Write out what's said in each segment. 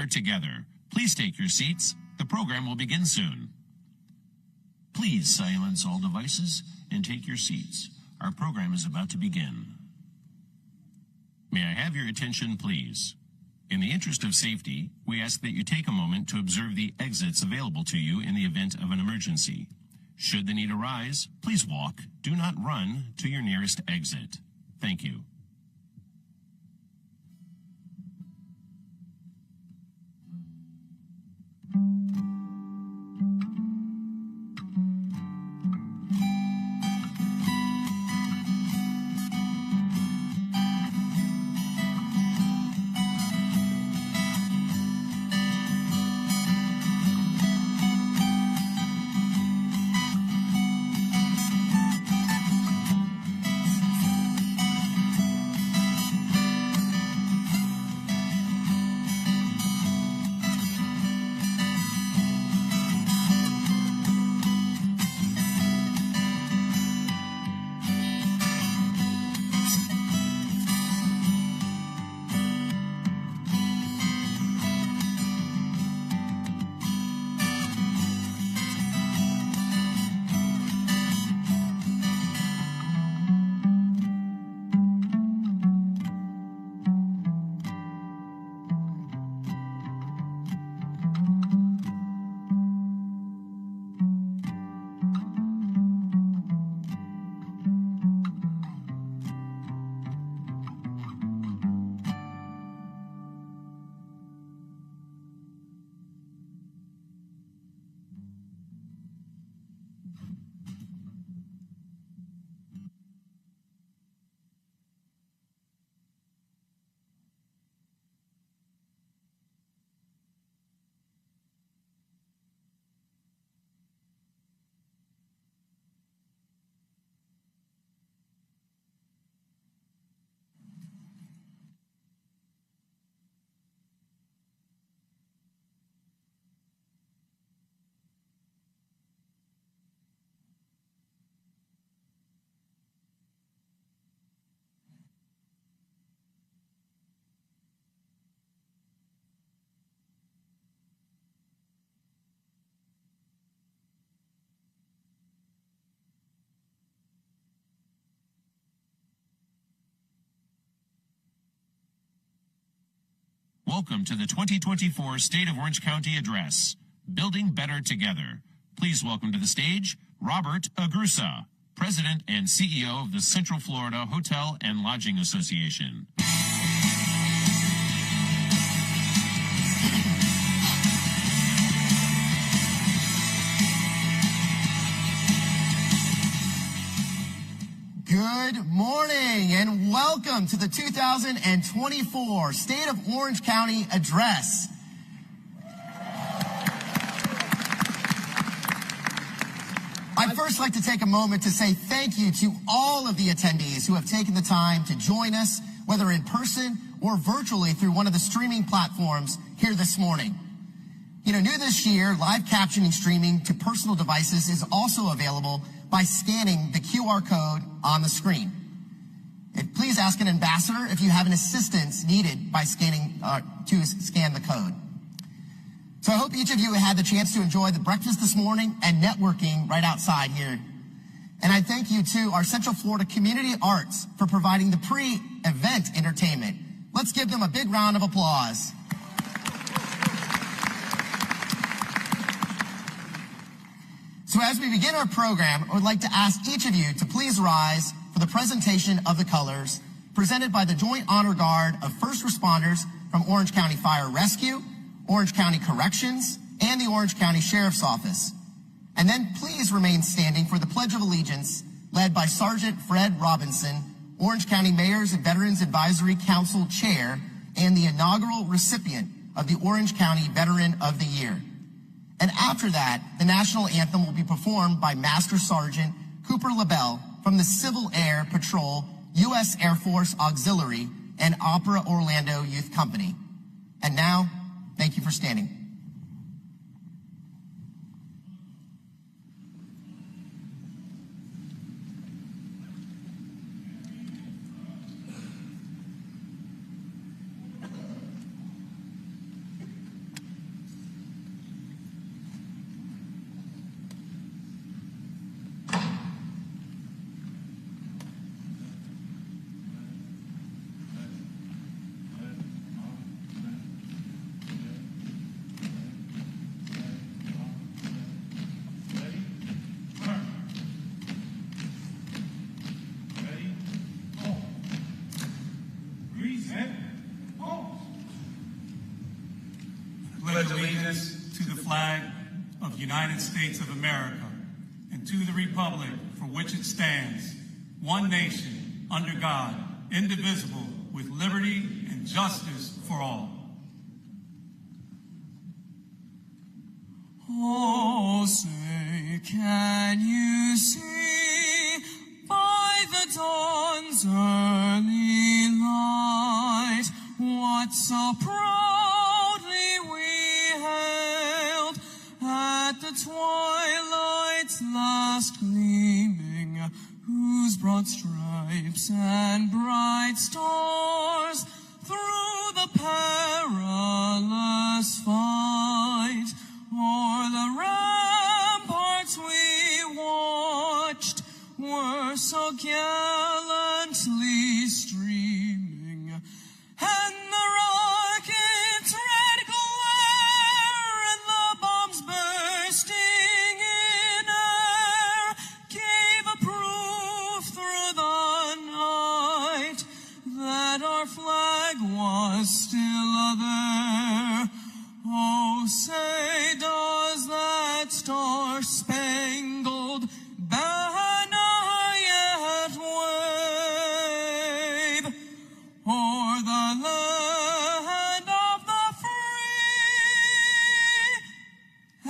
Together. Please take your seats. The program will begin soon. Please silence all devices and take your seats. Our program is about to begin. May I have your attention, please? In the interest of safety, we ask that you take a moment to observe the exits available to you in the event of an emergency. Should the need arise, please walk, do not run, to your nearest exit. Thank you. Welcome to the 2024 State of Orange County Address, Building Better Together. Please welcome to the stage, Robert Agrusa, President and CEO of the Central Florida Hotel and Lodging Association. Good morning and welcome to the 2024 State of Orange County Address. I'd first like to take a moment to say thank you to all of the attendees who have taken the time to join us, whether in person or virtually through one of the streaming platforms here this morning. New this year, live captioning streaming to personal devices is also available by scanning the QR code on the screen. Please ask an ambassador if you have an assistance needed by scan the code. So I hope each of you had the chance to enjoy the breakfast this morning and networking right outside here. And I thank you to our Central Florida Community Arts for providing the pre-event entertainment. Let's give them a big round of applause. So as we begin our program, I would like to ask each of you to please rise for the presentation of the colors presented by the Joint Honor Guard of First Responders from Orange County Fire Rescue, Orange County Corrections, and the Orange County Sheriff's Office. And then please remain standing for the Pledge of Allegiance led by Sergeant Fred Robinson, Orange County Mayors and Veterans Advisory Council Chair and the inaugural recipient of the Orange County Veteran of the Year. And after that, the national anthem will be performed by Master Sergeant Cooper LaBelle from the Civil Air Patrol, U.S. Air Force Auxiliary, and Opera Orlando Youth Company. And now, thank you for standing. pledge allegiance to the flag of the United States of America and to the republic for which it stands, one nation, under God, indivisible, with liberty and justice for all. Oh, say, can you see by the dawn's early light what so proudly we hailed at the twilight's last gleaming, whose broad stripes and bright stars through the perilous fight o'er the ramparts we watched were so gallantly streaming, and the rocket's red glare and the bombs bursting in air gave a proof through the night that our flag was still there. Oh, say, does that star-spangled banner yet wave o'er the land of the free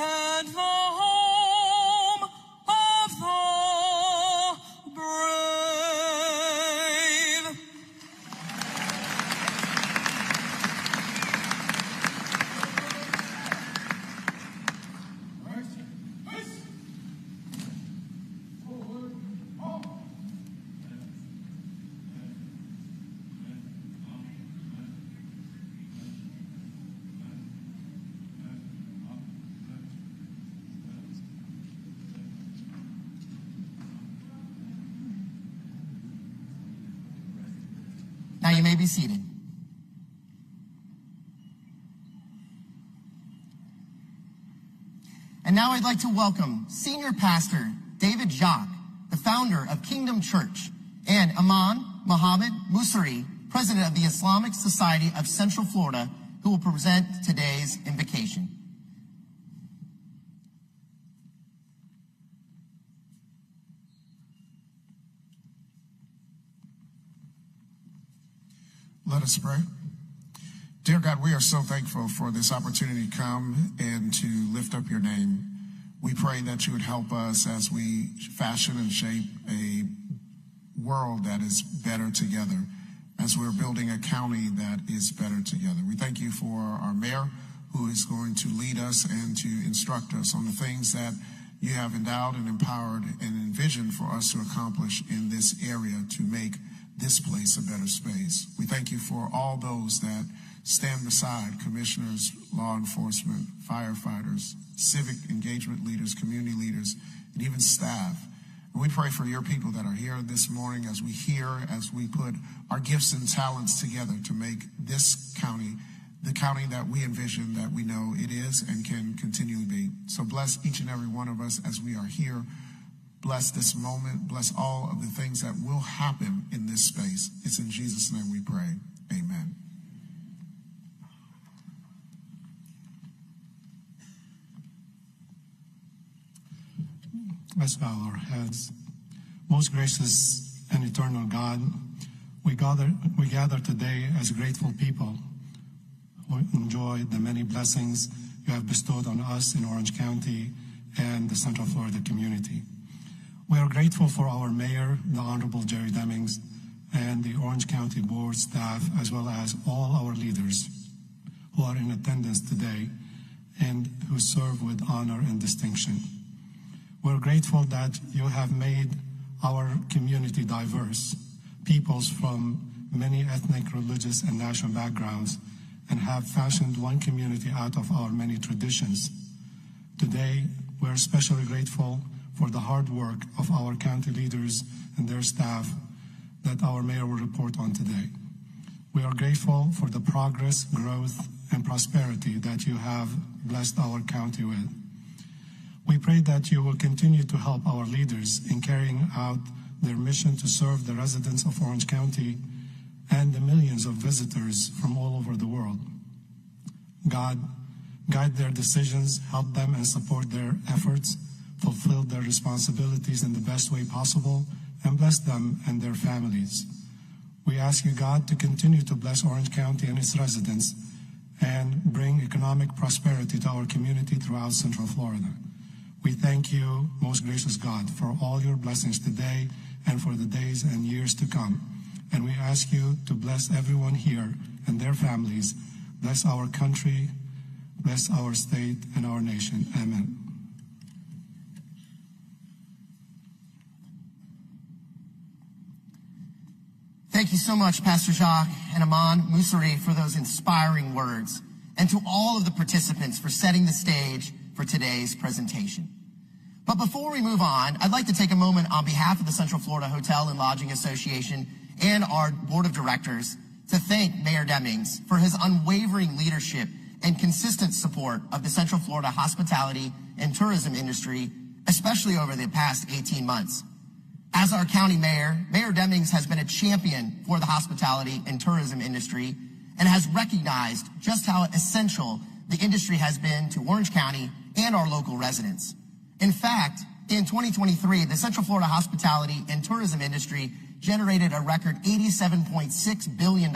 and the home of the brave? Now you may be seated. And now I'd like to welcome Senior Pastor David Jacques, the founder of Kingdom Church, and Aman Mohammed Musari, President of the Islamic Society of Central Florida, who will present today's invocation. Let us pray. Dear God, we are so thankful for this opportunity to come and to lift up your name. We pray that you would help us as we fashion and shape a world that is better together, as we're building a county that is better together. We thank you for our mayor, who is going to lead us and to instruct us on the things that you have endowed and empowered and envisioned for us to accomplish in this area to make this place a better space. We thank you for all those that stand beside commissioners, law enforcement, firefighters, civic engagement leaders, community leaders, and even staff. And we pray for your people that are here this morning as we put our gifts and talents together to make this county the county that we envision, that we know it is and can continually be. So bless each and every one of us as we are here. Bless this moment. Bless all of the things that will happen in this space. It's in Jesus' name we pray. Amen. Let's bow our heads. Most gracious and eternal God, we gather today as grateful people who enjoy the many blessings you have bestowed on us in Orange County and the Central Florida community. We are grateful for our mayor, the Honorable Jerry Demings, and the Orange County Board staff, as well as all our leaders who are in attendance today and who serve with honor and distinction. We're grateful that you have made our community diverse, peoples from many ethnic, religious, and national backgrounds, and have fashioned one community out of our many traditions. Today, we're especially grateful for the hard work of our county leaders and their staff that our mayor will report on today. We are grateful for the progress, growth, and prosperity that you have blessed our county with. We pray that you will continue to help our leaders in carrying out their mission to serve the residents of Orange County and the millions of visitors from all over the world. God, Guide their decisions, help them and support their efforts, fulfill their responsibilities in the best way possible, and bless them and their families. We ask you, God, to continue to bless Orange County and its residents and bring economic prosperity to our community throughout Central Florida. We thank you, most gracious God, for all your blessings today and for the days and years to come. And we ask you to bless everyone here and their families. Bless our country, bless our state and our nation. Amen. Thank you so much, Pastor Jacques and Aman Musari, for those inspiring words, and to all of the participants for setting the stage for today's presentation. But before we move on, I'd like to take a moment on behalf of the Central Florida Hotel and Lodging Association and our board of directors to thank Mayor Demings for his unwavering leadership and consistent support of the Central Florida hospitality and tourism industry, especially over the past 18 months. As our county mayor, Mayor Demings has been a champion for the hospitality and tourism industry and has recognized just how essential the industry has been to Orange County and our local residents. In fact, in 2023, the Central Florida hospitality and tourism industry generated a record $87.6 billion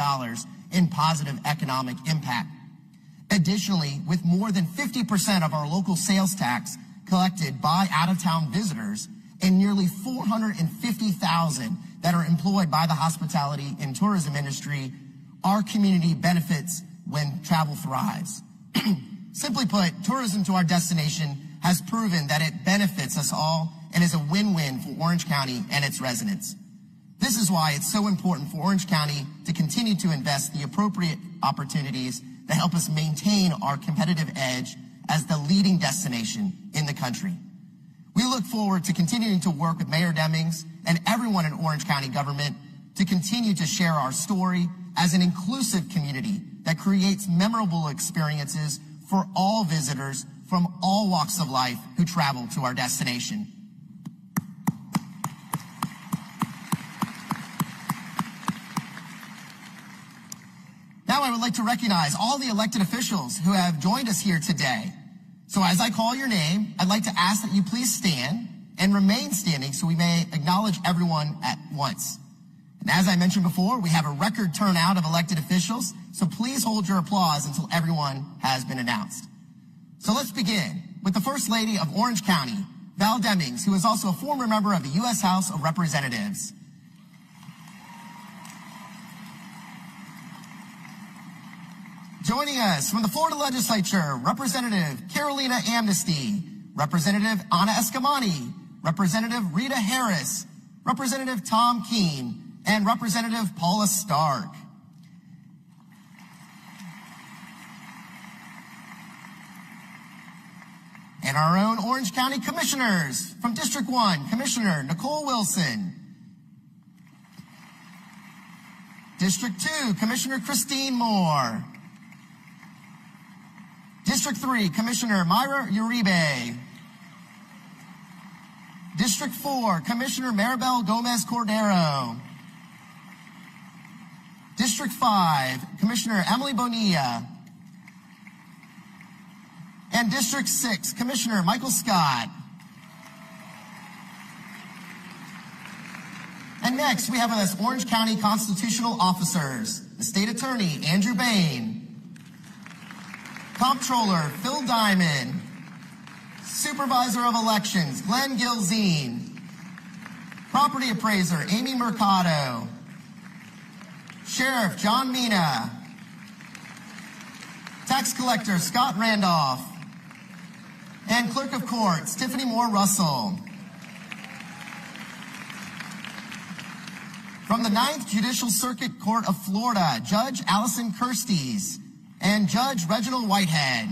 in positive economic impact. Additionally, with more than 50% of our local sales tax collected by out-of-town visitors and nearly 450,000 that are employed by the hospitality and tourism industry, our community benefits when travel thrives. Simply put, tourism to our destination has proven that it benefits us all and is a win-win for Orange County and its residents. This is why it's so important for Orange County to continue to invest the appropriate opportunities that help us maintain our competitive edge as the leading destination in the country. We look forward to continuing to work with Mayor Demings and everyone in Orange County government to continue to share our story as an inclusive community that creates memorable experiences for all visitors from all walks of life who travel to our destination. Now I would like to recognize all the elected officials who have joined us here today. So as I call your name, I'd like to ask that you please stand and remain standing so we may acknowledge everyone at once. And as I mentioned before, we have a record turnout of elected officials, so please hold your applause until everyone has been announced. So let's begin with the First Lady of Orange County, Val Demings, who is also a former member of the U.S. House of Representatives. Joining us from the Florida Legislature, Representative Carolina Amnesty, Representative Ana Escamani, Representative Rita Harris, Representative Tom Keene, and Representative Paula Stark. And our own Orange County Commissioners from District 1, Commissioner Nicole Wilson. District 2, Commissioner Christine Moore. District 3, Commissioner Myra Uribe. District 4, Commissioner Maribel Gomez Cordero. District 5, Commissioner Emily Bonilla. And District 6, Commissioner Michael Scott. And next, we have with us Orange County Constitutional Officers, the State Attorney, Andrew Bain. Comptroller, Phil Diamond. Supervisor of Elections, Glenn Gilzine. Property Appraiser, Amy Mercado. Sheriff, John Mina. Tax Collector, Scott Randolph. And Clerk of Courts, Tiffany Moore Russell. From the 9th Judicial Circuit Court of Florida, Judge Allison Kirsties and Judge Reginald Whitehead.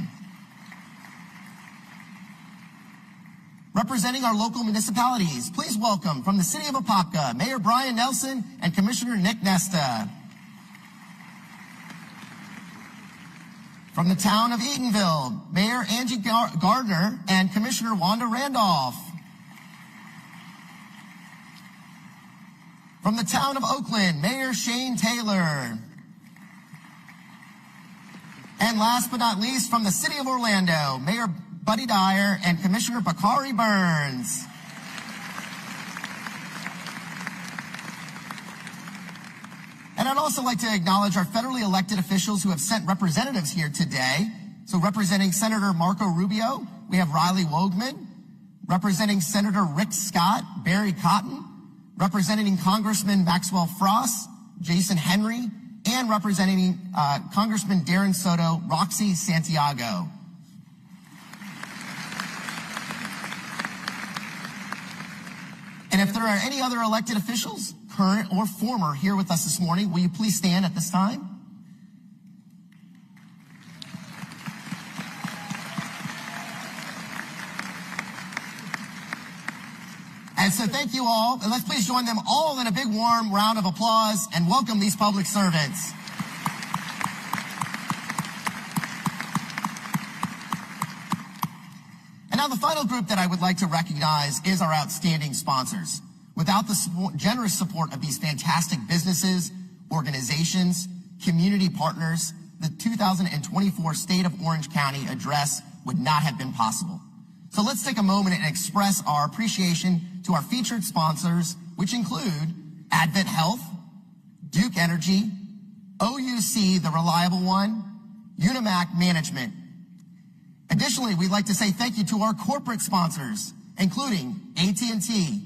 Representing our local municipalities, please welcome from the City of Apopka, Mayor Brian Nelson and Commissioner Nick Nesta. From the town of Eatonville, Mayor Angie Gardner and Commissioner Wanda Randolph. From the town of Oakland, Mayor Shane Taylor. And last but not least, from the City of Orlando, Mayor Buddy Dyer and Commissioner Bakari Burns. And I'd also like to acknowledge our federally elected officials who have sent representatives here today. So representing Senator Marco Rubio, we have Riley Wogman. Representing Senator Rick Scott, Barry Cotton. Representing Congressman Maxwell Frost, Jason Henry. And representing Congressman Darren Soto, Roxy Santiago. And if there are any other elected officials, current or former, here with us this morning, will you please stand at this time? And so thank you all, and let's please join them all in a big warm round of applause and welcome these public servants. And now the final group that I would like to recognize is our outstanding sponsors. Without the generous support of these fantastic businesses, organizations, community partners, the 2024 State of Orange County address would not have been possible. So let's take a moment and express our appreciation to our featured sponsors, which include Advent Health, Duke Energy, OUC, the reliable one, Unimac Management. Additionally, we'd like to say thank you to our corporate sponsors, including AT&T,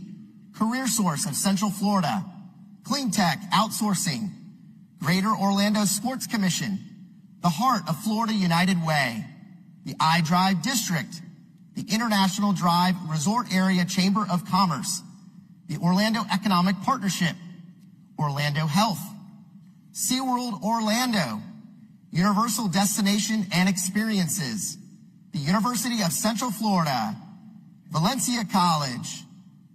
CareerSource of Central Florida, CleanTech Outsourcing, Greater Orlando Sports Commission, the Heart of Florida United Way, the iDrive District, the International Drive Resort Area Chamber of Commerce, the Orlando Economic Partnership, Orlando Health, SeaWorld Orlando, Universal Destination and Experiences, the University of Central Florida, Valencia College,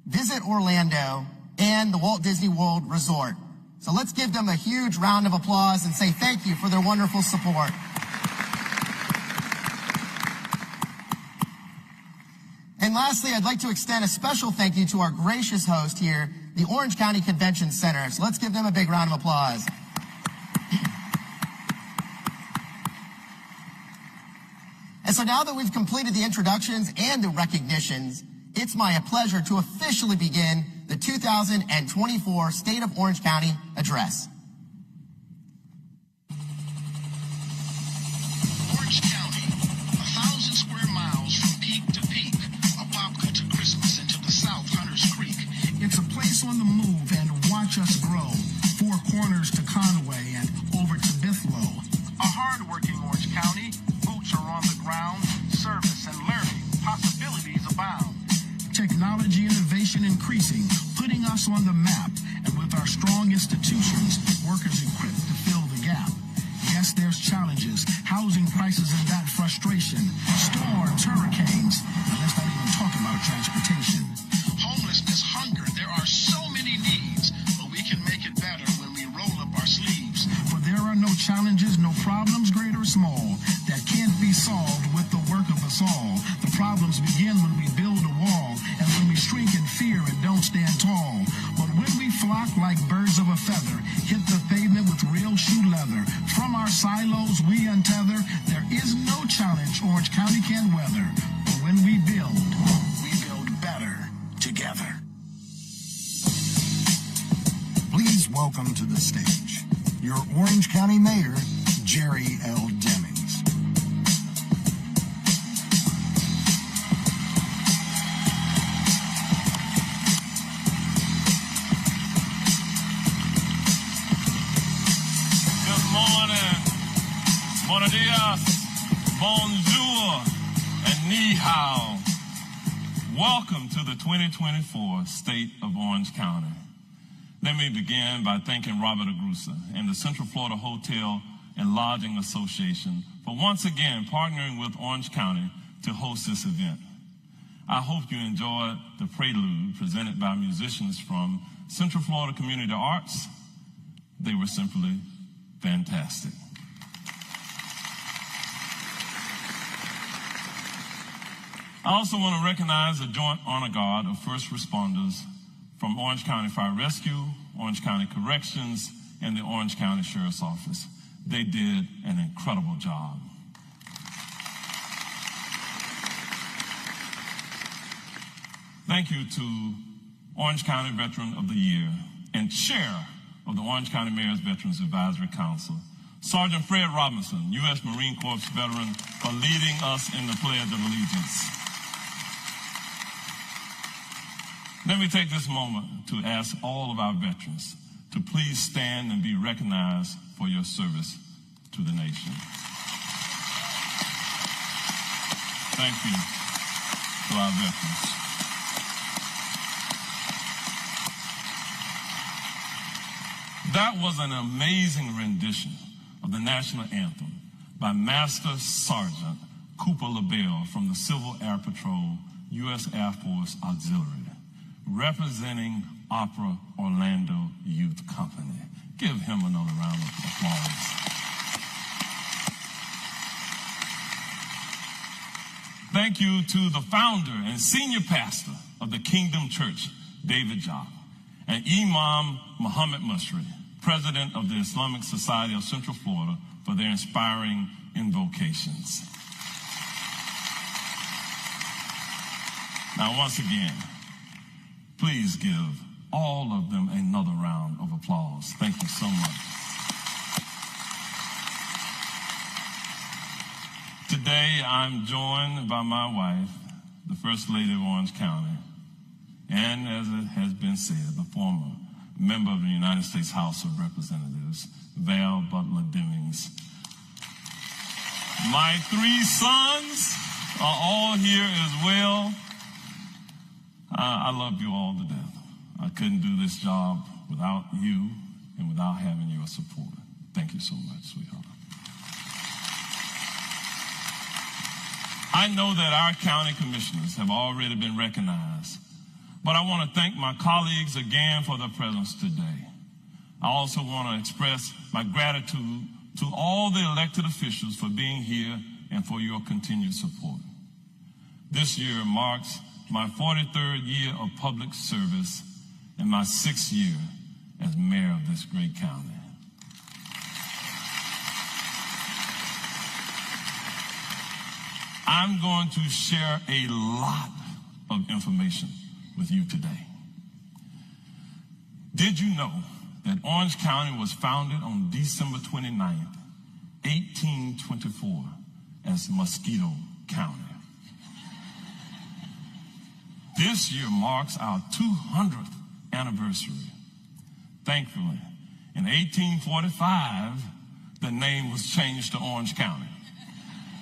Visit Orlando, and the Walt Disney World Resort. So let's give them a huge round of applause and say thank you for their wonderful support. And lastly, I'd like to extend a special thank you to our gracious host here, the Orange County Convention Center. So let's give them a big round of applause. And so now that we've completed the introductions and the recognitions, it's my pleasure to officially begin the 2024 State of Orange County Address. Orange County, 1,000 square miles from peak to peak, Apopka to Christmas and to the south Hunters Creek. It's a place on the move and watch us grow. Four Corners to Conway and over to Bithlow. A hard-working Orange County, boots are on the ground, service and learning, possibilities abound. Technology innovation increasing, putting us on the map, and with our strong institutions, workers equipped to fill the gap. Yes, there's challenges, housing prices and that frustration, storms, hurricanes, and let's not even talk about transportation. Homelessness, hunger, there are so many needs, but we can make it better when we roll up our sleeves. For there are no challenges, no problems, great or small, that can't be solved with the work of us all. The problems begin when we build a wall, and when we shrink in fear and don't stand tall. But when we flock like birds of a feather, hit the pavement with real shoe leather. From our silos we untether. There is no challenge Orange County can weather. But when we build better together. Please welcome to the stage your Orange County Mayor, Jerry L. Demings. Buenos dias, bonjour, and ni hao. Welcome to the 2024 State of Orange County. Let me begin by thanking Robert Agrusa and the Central Florida Hotel and Lodging Association for once again partnering with Orange County to host this event. I hope you enjoyed the prelude presented by musicians from Central Florida Community Arts. They were simply fantastic. I also want to recognize the Joint Honor Guard of First Responders from Orange County Fire Rescue, Orange County Corrections, and the Orange County Sheriff's Office. They did an incredible job. Thank you to Orange County Veteran of the Year and Chair of the Orange County Mayor's Veterans Advisory Council, Sergeant Fred Robinson, U.S. Marine Corps veteran, for leading us in the Pledge of Allegiance. Let me take this moment to ask all of our veterans to please stand and be recognized for your service to the nation. Thank you to our veterans. That was an amazing rendition of the national anthem by Master Sergeant Cooper LaBelle from the Civil Air Patrol, U.S. Air Force Auxiliary, representing Opera Orlando Youth Company. Give him another round of applause. Thank you to the founder and senior pastor of the Kingdom Church, David Jock, and Imam Muhammad Musri, president of the Islamic Society of Central Florida, for their inspiring invocations. Now, once again, please give all of them another round of applause. Thank you so much. Today, I'm joined by my wife, the First Lady of Orange County, and as it has been said, the former member of the United States House of Representatives, Val Butler Demings. My 3 sons are all here as well. I love you all to death. I couldn't do this job without you and without having your support. Thank you so much, sweetheart. I know that our county commissioners have already been recognized, but I want to thank my colleagues again for their presence today. I also want to express my gratitude to all the elected officials for being here and for your continued support. This year marks my 43rd year of public service and my 6th year as mayor of this great county. I'm going to share a lot of information with you today. Did you know that Orange County was founded on December 29th, 1824 as Mosquito County? This year marks our 200th anniversary. Thankfully, in 1845, the name was changed to Orange County.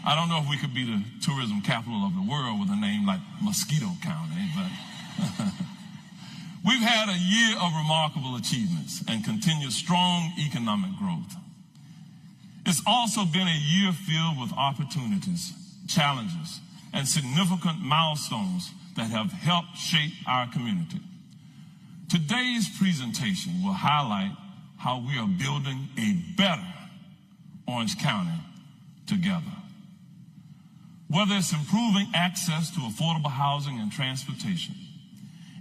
I don't know if we could be the tourism capital of the world with a name like Mosquito County, but we've had a year of remarkable achievements and continued strong economic growth. It's also been a year filled with opportunities, challenges, and significant milestones that have helped shape our community. Today's presentation will highlight how we are building a better Orange County together. Whether it's improving access to affordable housing and transportation,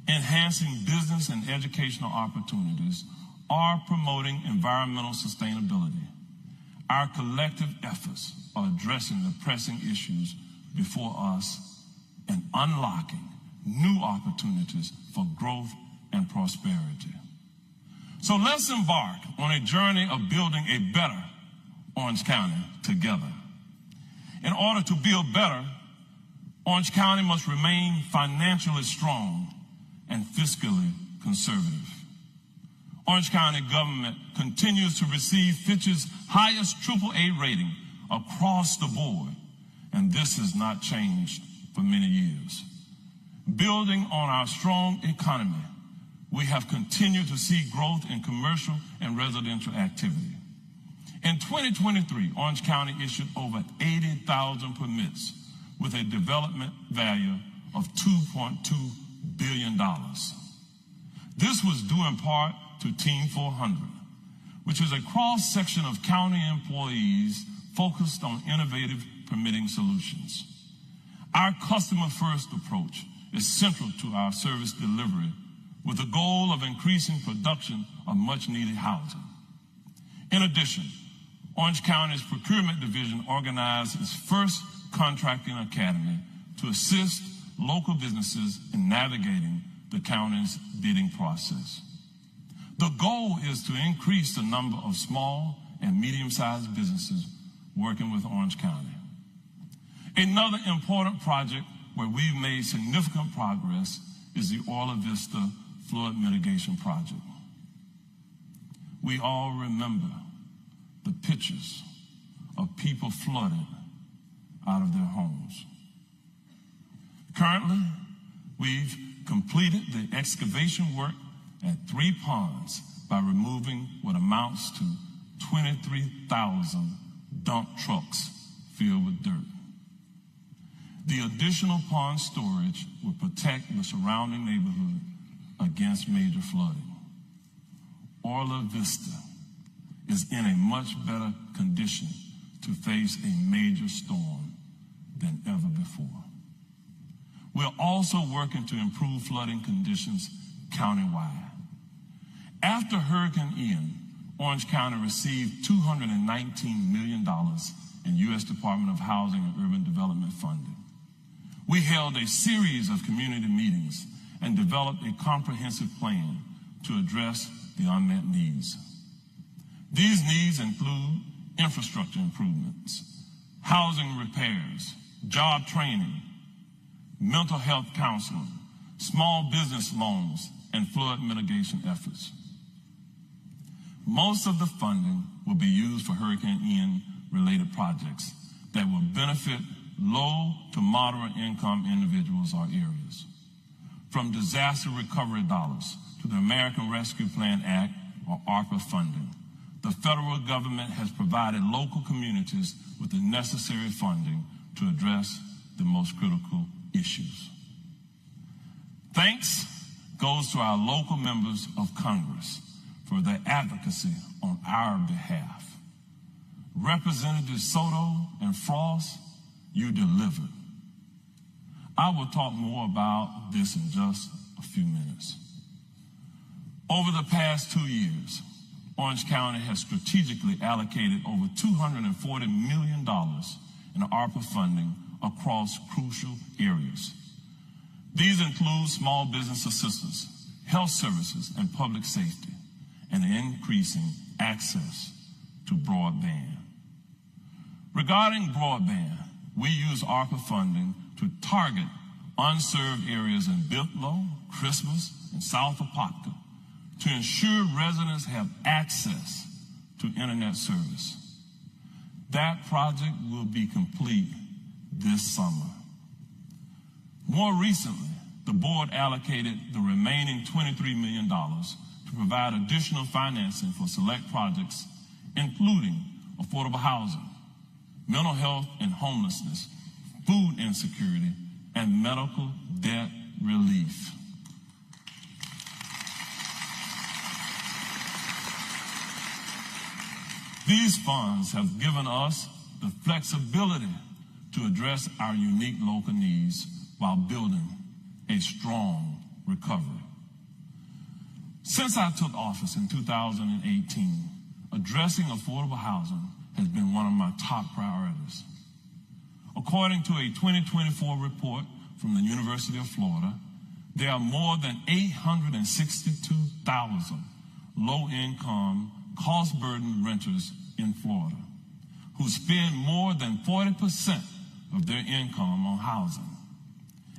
enhancing business and educational opportunities, or promoting environmental sustainability, our collective efforts are addressing the pressing issues before us and unlocking new opportunities for growth and prosperity. So let's embark on a journey of building a better Orange County together. In order to build better, Orange County must remain financially strong and fiscally conservative. Orange County government continues to receive Fitch's highest AAA rating across the board, and this has not changed for many years. Building on our strong economy, we have continued to see growth in commercial and residential activity. In 2023, Orange County issued over 80,000 permits with a development value of $2.2 billion. This was due in part to Team 400, which is a cross-section of county employees focused on innovative permitting solutions. Our customer-first approach is central to our service delivery with the goal of increasing production of much-needed housing. In addition, Orange County's Procurement Division organized its first contracting academy to assist local businesses in navigating the county's bidding process. The goal is to increase the number of small and medium-sized businesses working with Orange County. Another important project where we've made significant progress is the Orla Vista Flood Mitigation Project. We all remember the pictures of people flooded out of their homes. Currently, we've completed the excavation work at 3 ponds by removing what amounts to 23,000 dump trucks filled with dirt. The additional pond storage will protect the surrounding neighborhood against major flooding. Orla Vista is in a much better condition to face a major storm than ever before. We're also working to improve flooding conditions countywide. After Hurricane Ian, Orange County received $219 million in U.S. Department of Housing and Urban Development funding. We held a series of community meetings and developed a comprehensive plan to address the unmet needs. These needs include infrastructure improvements, housing repairs, job training, mental health counseling, small business loans, and flood mitigation efforts. Most of the funding will be used for Hurricane Ian-related projects that will benefit low to moderate income individuals or areas. From disaster recovery dollars to the American Rescue Plan Act or ARPA funding, the federal government has provided local communities with the necessary funding to address the most critical issues. Thanks goes to our local members of Congress for their advocacy on our behalf. Representatives Soto and Frost, you delivered. I will talk more about this in just a few minutes. Over the past 2 years, Orange County has strategically allocated over $240 million in ARPA funding across crucial areas. These include small business assistance, health services, and public safety, and increasing access to broadband. Regarding broadband, we use ARPA funding to target unserved areas in Bithlo, Christmas, and South Apopka to ensure residents have access to internet service. That project will be complete this summer. More recently, the board allocated the remaining $23 million to provide additional financing for select projects, including affordable housing, mental health and homelessness, food insecurity, and medical debt relief. These funds have given us the flexibility to address our unique local needs while building a strong recovery. Since I took office in 2018, addressing affordable housing has been one of my top priorities. According to a 2024 report from the University of Florida, there are more than 862,000 low-income, cost-burdened renters in Florida who spend more than 40% of their income on housing.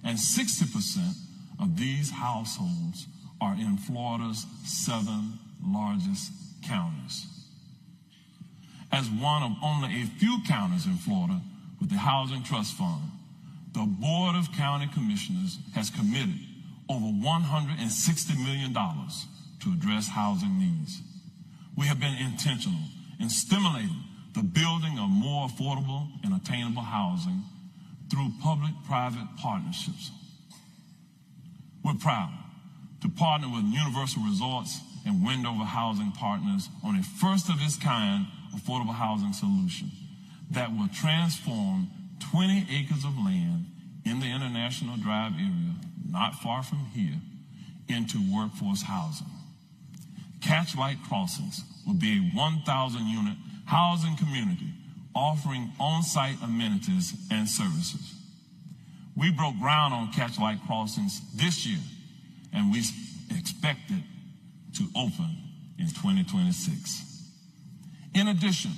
And 60% of these households are in Florida's 7 largest counties. As one of only a few counties in Florida with the Housing Trust Fund, the Board of County Commissioners has committed over $160 million to address housing needs. We have been intentional in stimulating the building of more affordable and attainable housing through public-private partnerships. We're proud to partner with Universal Resorts and Wendover Housing Partners on a first-of-its-kind affordable housing solution that will transform 20 acres of land in the International Drive area, not far from here, into workforce housing. Catchlight Crossings will be a 1,000-unit housing community offering on-site amenities and services. We broke ground on Catchlight Crossings this year, and we expect it to open in 2026. In addition,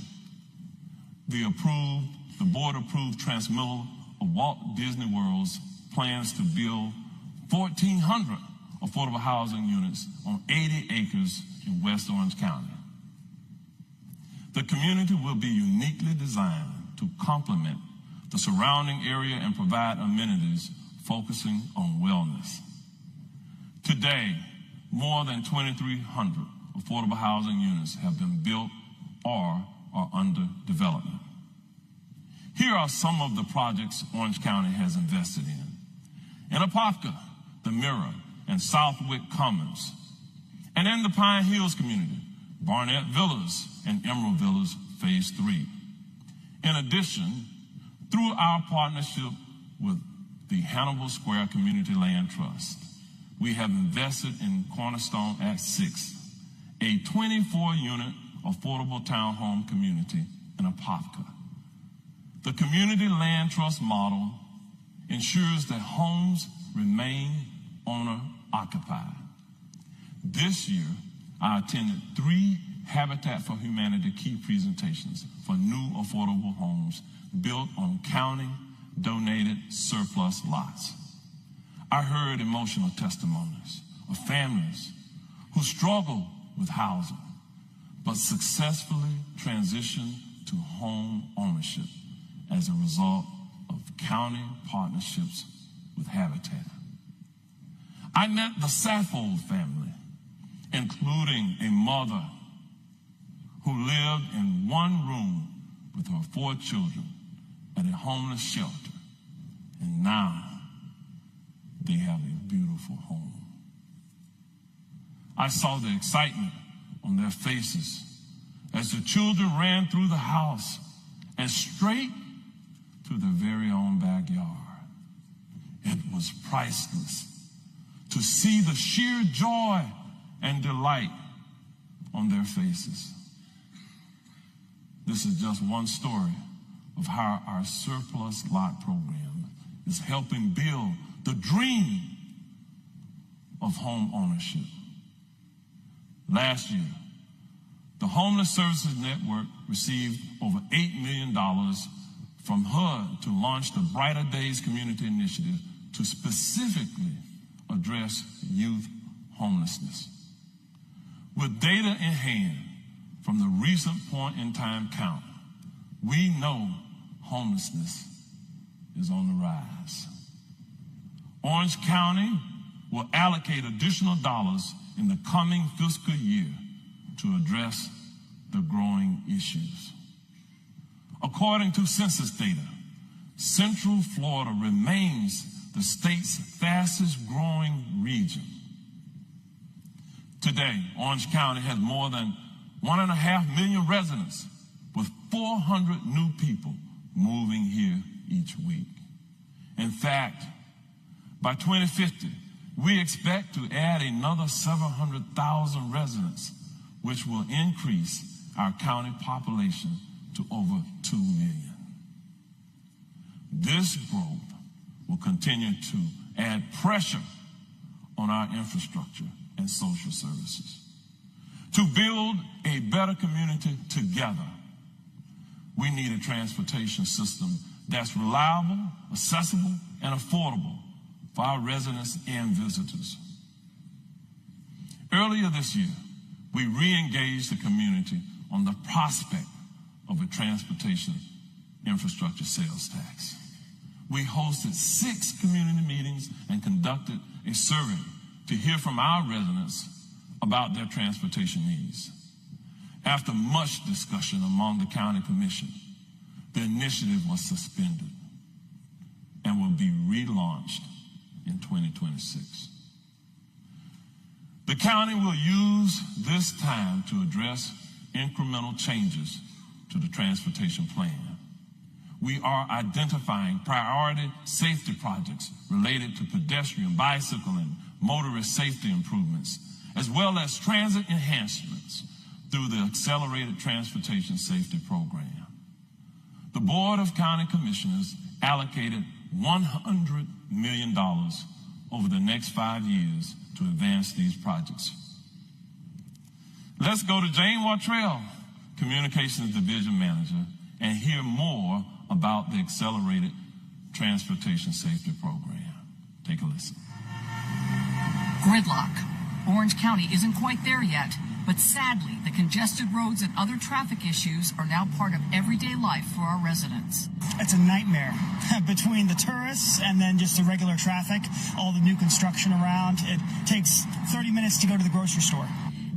the board approved transmittal of Walt Disney World's plans to build 1,400 affordable housing units on 80 acres in West Orange County. The community will be uniquely designed to complement the surrounding area and provide amenities focusing on wellness. Today, more than 2,300 affordable housing units have been built or are under development. Here are some of the projects Orange County has invested in. In Apopka, the Mirror, and Southwick Commons. And in the Pine Hills community, Barnett Villas and Emerald Villas Phase 3. In addition, through our partnership with the Hannibal Square Community Land Trust, we have invested in Cornerstone Act 6, a 24-unit affordable townhome community in Apopka. The Community Land Trust model ensures that homes remain owner-occupied. This year, I attended 3 Habitat for Humanity key presentations for new affordable homes built on county-donated surplus lots. I heard emotional testimonies of families who struggle with housing, but successfully transitioned to home ownership as a result of county partnerships with Habitat. I met the Saffold family, including a mother who lived in one room with her 4 children at a homeless shelter, and now they have a beautiful home. I saw the excitement on their faces as the children ran through the house and straight to their very own backyard. It was priceless to see the sheer joy and delight on their faces. This is just one story of how our surplus lot program is helping build the dream of home ownership. Last year, the Homeless Services Network received over $8 million from HUD to launch the Brighter Days Community Initiative to specifically address youth homelessness. With data in hand from the recent point-in-time count, we know homelessness is on the rise. Orange County will allocate additional dollars in the coming fiscal year to address the growing issues. According to census data, Central Florida remains the state's fastest growing region. Today, Orange County has more than 1.5 million residents, with 400 new people moving here each week. In fact, by 2050, we expect to add another 700,000 residents, which will increase our county population to over 2 million. This growth will continue to add pressure on our infrastructure and social services. To build a better community together, we need a transportation system that's reliable, accessible, and affordable for our residents and visitors. Earlier this year, we re-engaged the community on the prospect of a transportation infrastructure sales tax. We hosted 6 community meetings and conducted a survey to hear from our residents about their transportation needs. After much discussion among the county commission, the initiative was suspended and will be relaunched in 2026. The county will use this time to address incremental changes to the transportation plan. We are identifying priority safety projects related to pedestrian, bicycle, and motorist safety improvements, as well as transit enhancements through the Accelerated Transportation Safety Program. The Board of County Commissioners allocated $100 million over the next 5 years to advance these projects. Let's go to Jane Wattrell, Communications Division Manager, and hear more about the Accelerated Transportation Safety Program. Take a listen. Gridlock. Orange County isn't quite there yet, but sadly, the congested roads and other traffic issues are now part of everyday life for our residents. It's a nightmare between the tourists and then just the regular traffic, all the new construction around. It takes 30 minutes to go to the grocery store.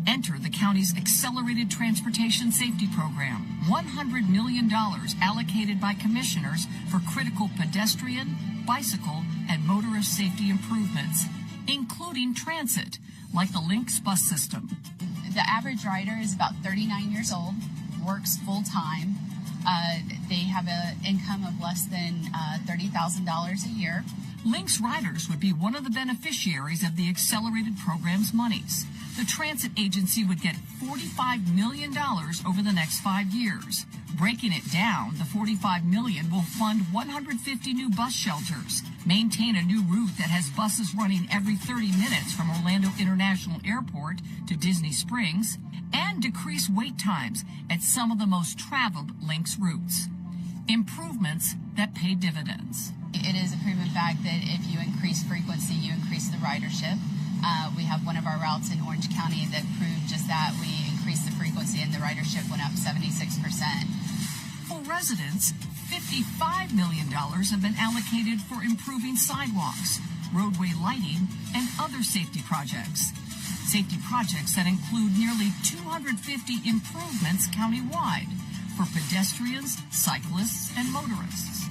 Enter the county's Accelerated Transportation Safety Program. $100 million allocated by commissioners for critical pedestrian, bicycle, and motorist safety improvements, including transit, like the Lynx bus system. The average rider is about 39 years old, works full-time. They have an income of less than $30,000 a year. Lynx riders would be one of the beneficiaries of the Accelerated Program's monies. The transit agency would get $45 million over the next 5 years. Breaking it down, the $45 million will fund 150 new bus shelters, maintain a new route that has buses running every 30 minutes from Orlando International Airport to Disney Springs, and decrease wait times at some of the most traveled Lynx routes. Improvements that pay dividends. It is a proven fact that if you increase frequency, you increase the ridership. We have one of our routes in Orange County that proved just that. We increased the frequency and the ridership went up 76%. For residents, $55 million have been allocated for improving sidewalks, roadway lighting, and other safety projects. Safety projects that include nearly 250 improvements countywide for pedestrians, cyclists, and motorists.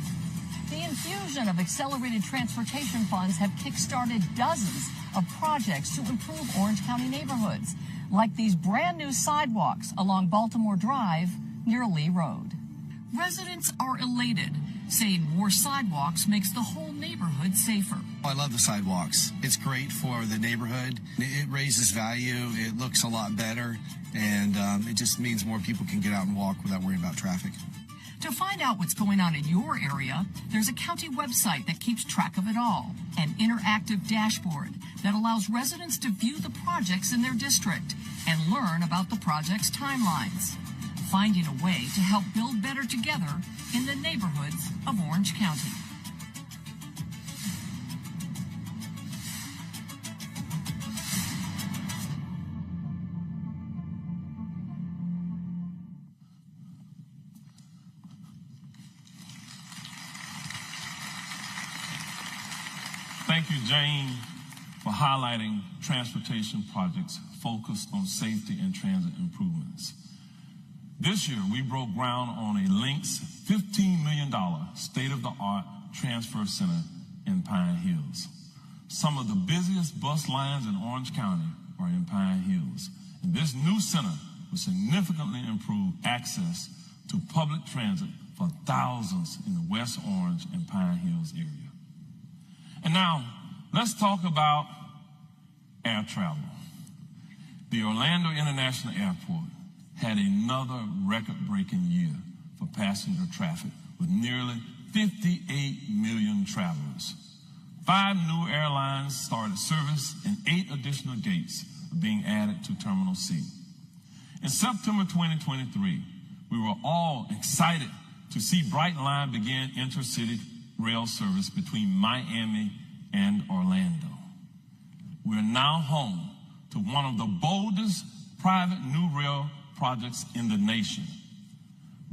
The infusion of accelerated transportation funds have kick-started dozens of projects to improve Orange County neighborhoods, like these brand new sidewalks along Baltimore Drive near Lee Road. Residents are elated, saying more sidewalks makes the whole neighborhood safer. I love the sidewalks. It's great for the neighborhood. It raises value. It looks a lot better, and it just means more people can get out and walk without worrying about traffic. To find out what's going on in your area, there's a county website that keeps track of it all, an interactive dashboard that allows residents to view the projects in their district and learn about the project's timelines, finding a way to help build better together in the neighborhoods of Orange County. Thank you, Jane, for highlighting transportation projects focused on safety and transit improvements. This year, we broke ground on a Lynx $15 million state-of-the-art transfer center in Pine Hills. Some of the busiest bus lines in Orange County are in Pine Hills, and this new center will significantly improve access to public transit for thousands in the West Orange and Pine Hills area. And now, let's talk about air travel. The Orlando International Airport had another record-breaking year for passenger traffic with nearly 58 million travelers. 5 new airlines started service and 8 additional gates are being added to Terminal C. In September 2023, we were all excited to see Brightline begin intercity rail service between Miami and Orlando. We're now home to one of the boldest private new rail projects in the nation.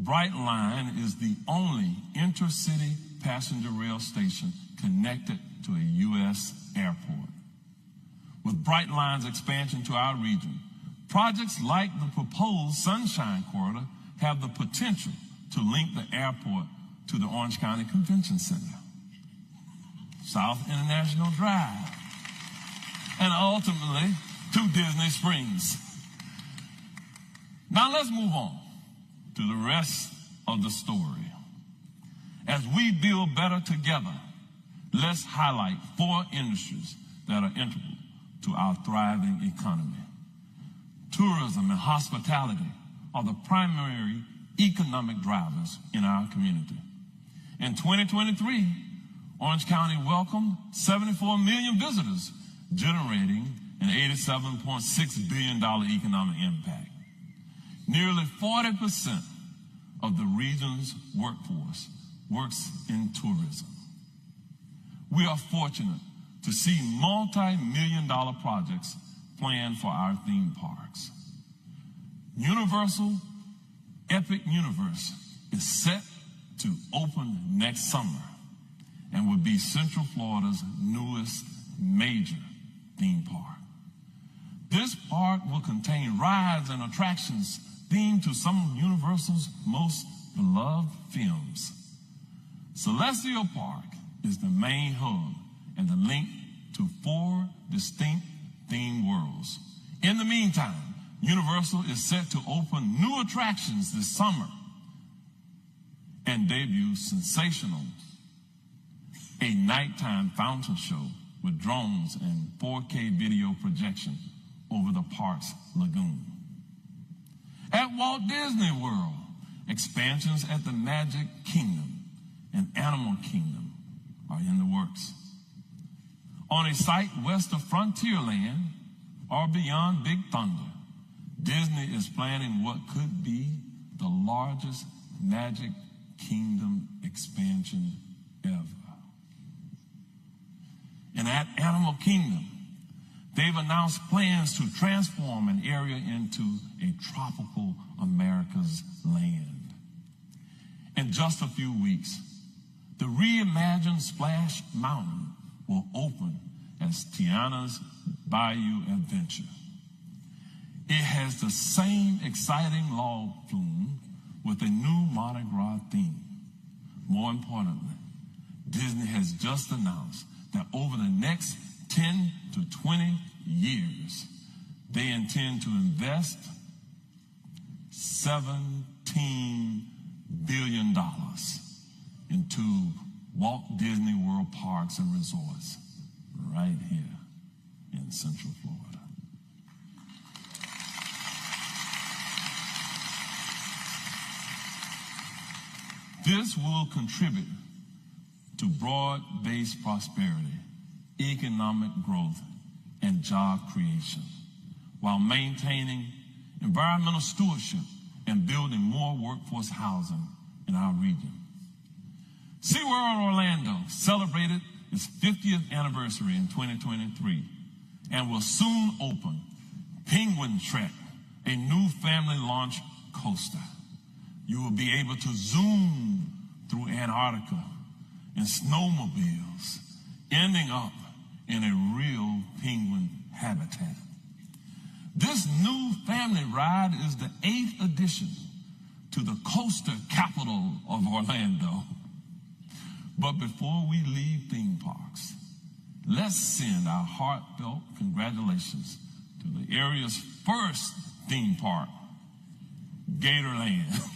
Brightline is the only intercity passenger rail station connected to a U.S. airport. With Brightline's expansion to our region, projects like the proposed Sunshine Corridor have the potential to link the airport to the Orange County Convention Center, South International Drive, and ultimately to Disney Springs. Now let's move on to the rest of the story. As we build better together, let's highlight 4 industries that are integral to our thriving economy. tourism, and hospitality are the primary economic drivers in our community. In 2023, Orange County welcomed 74 million visitors, generating an $87.6 billion economic impact. Nearly 40% of the region's workforce works in tourism. We are fortunate to see multi-million-dollar projects planned for our theme parks. Universal Epic Universe is set to open next summer and will be Central Florida's newest major theme park. This park will contain rides and attractions themed to some of Universal's most beloved films. Celestial Park is the main hub and the link to 4 distinct theme worlds. In the meantime, Universal is set to open new attractions this summer and debut Sensational, a nighttime fountain show with drones and 4K video projection over the park's lagoon. At Walt Disney World, expansions at the Magic Kingdom and Animal Kingdom are in the works. On a site west of Frontierland or beyond Big Thunder, Disney is planning what could be the largest Magic Kingdom expansion ever. And at Animal Kingdom, they've announced plans to transform an area into a tropical America's land. In just a few weeks, the reimagined Splash Mountain will open as Tiana's Bayou Adventure. It has the same exciting log flume with a new Mardi Gras theme. More importantly, Disney has just announced that over the next 10 to 20 years, they intend to invest $17 billion into Walt Disney World parks and resorts right here in Central Florida. This will contribute to broad-based prosperity, economic growth, and job creation, while maintaining environmental stewardship and building more workforce housing in our region. SeaWorld Orlando celebrated its 50th anniversary in 2023 and will soon open Penguin Trek, a new family launch coaster. You will be able to zoom through Antarctica in snowmobiles, ending up in a real penguin habitat. This new family ride is the 8th addition to the coaster capital of Orlando. But before we leave theme parks, let's send our heartfelt congratulations to the area's first theme park, Gatorland.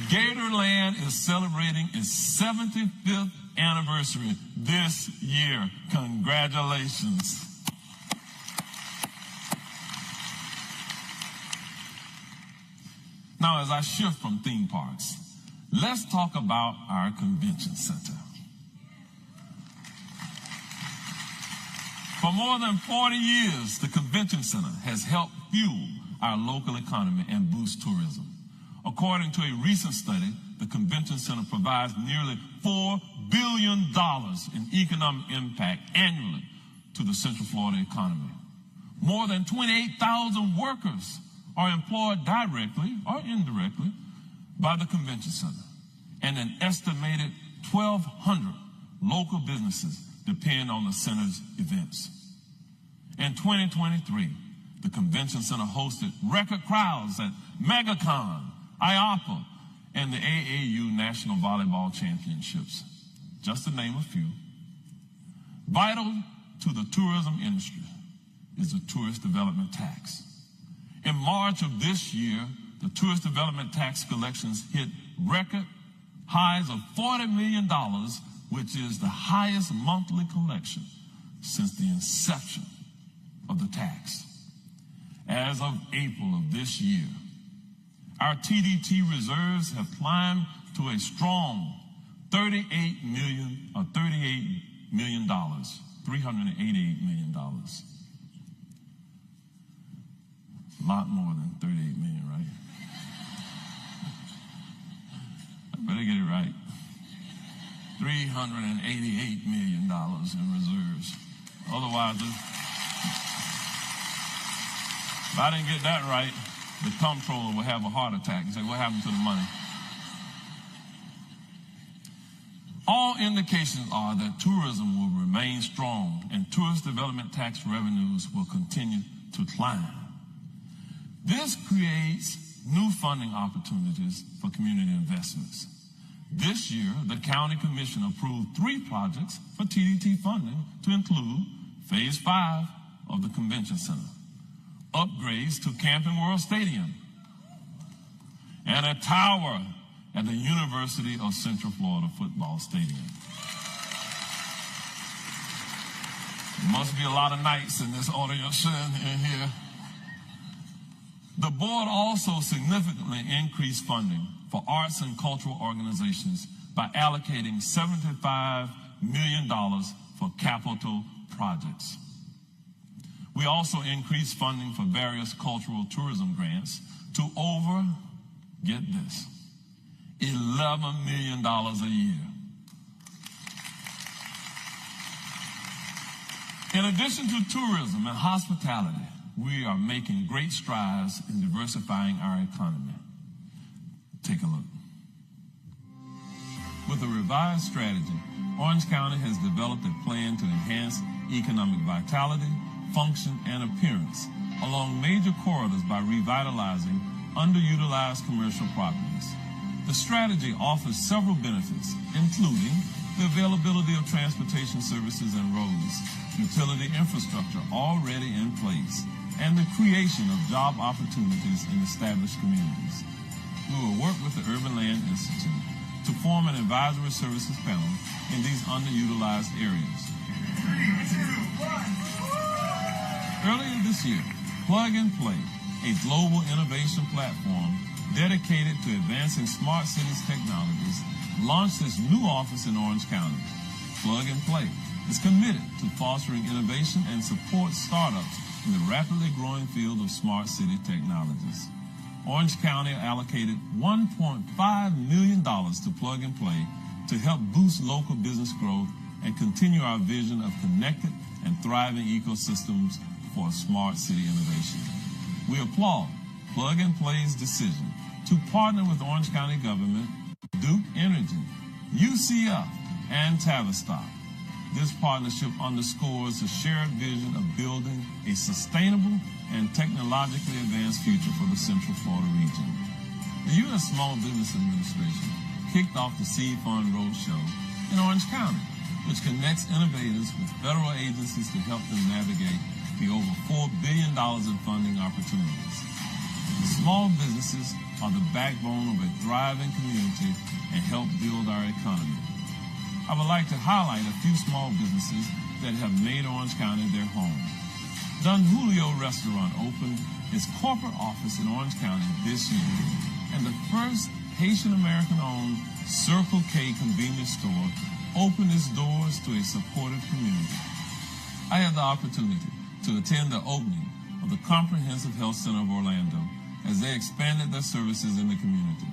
Gatorland is celebrating its 75th anniversary this year. Congratulations. Now, as I shift from theme parks, let's talk about our convention center. For more than 40 years, the convention center has helped fuel our local economy and boost tourism. According to a recent study, the convention center provides nearly $4 billion in economic impact annually to the Central Florida economy. More than 28,000 workers are employed directly or indirectly by the convention center, and an estimated 1,200 local businesses depend on the center's events. In 2023, the convention center hosted record crowds at MegaCon, IAPA, and the AAU National Volleyball Championships, just to name a few. Vital to the tourism industry is the tourist development tax. In March of this year, the tourist development tax collections hit record highs of $40 million which is the highest monthly collection since the inception of the tax. As of April of this year, our TDT reserves have climbed to a strong $388 million. A lot more than 38 million, right? I better get it right. $388 million in reserves. Otherwise, if I didn't get that right, the comptroller will have a heart attack and say, what happened to the money? All indications are that tourism will remain strong and tourist development tax revenues will continue to climb. This creates new funding opportunities for community investments. This year, the County Commission approved 3 projects for TDT funding to include Phase 5 of the Convention Center, upgrades to Camping World Stadium, and a tower at the University of Central Florida Football Stadium. There must be a lot of nights in this audience in here. The board also significantly increased funding for arts and cultural organizations by allocating $75 million for capital projects. We also increased funding for various cultural tourism grants to over, get this, $11 million a year. In addition to tourism and hospitality, we are making great strides in diversifying our economy. Take a look. With a revised strategy, Orange County has developed a plan to enhance economic vitality, function, and appearance along major corridors by revitalizing underutilized commercial properties. The strategy offers several benefits, including the availability of transportation services and roads, utility infrastructure already in place, and the creation of job opportunities in established communities. We will work with the Urban Land Institute to form an advisory services panel in these underutilized areas. 3, 2, 1. Earlier this year, Plug and Play, a global innovation platform dedicated to advancing smart cities technologies, launched its new office in Orange County. Plug and Play is committed to fostering innovation and supports startups in the rapidly growing field of smart city technologies. Orange County allocated $1.5 million to Plug and Play to help boost local business growth and continue our vision of connected and thriving ecosystems for smart city innovation. We applaud Plug and Play's decision to partner with Orange County government, Duke Energy, UCF, and Tavistock. This partnership underscores the shared vision of building a sustainable and technologically advanced future for the Central Florida region. The U.S. Small Business Administration kicked off the Seed Fund Roadshow in Orange County, which connects innovators with federal agencies to help them navigate the over $4 billion in funding opportunities. Small businesses are the backbone of a thriving community and help build our economy. I would like to highlight a few small businesses that have made Orange County their home. Don Julio Restaurant opened its corporate office in Orange County this year, and the first Haitian-American-owned Circle K convenience store opened its doors to a supportive community. I had the opportunity to attend the opening of the Comprehensive Health Center of Orlando as they expanded their services in the community.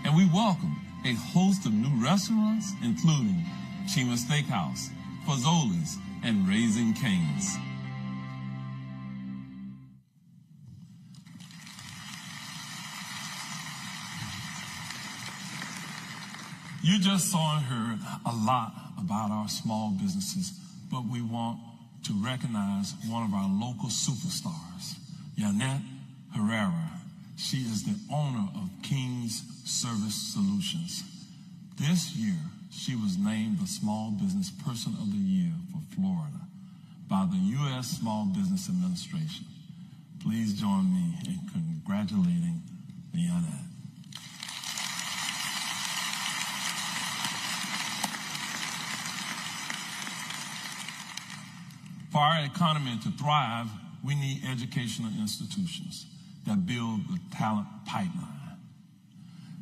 And we welcomed a host of new restaurants, including Chima Steakhouse, Fazoli's, and Raising Cane's. You just saw and heard a lot about our small businesses, but we want to recognize one of our local superstars, Yanette Herrera. She is the owner of King's Service Solutions. This year, she was named the Small Business Person of the Year for Florida by the U.S. Small Business Administration. Please join me in congratulating Yanette. 1, For our economy to thrive, we need educational institutions that build the talent pipeline.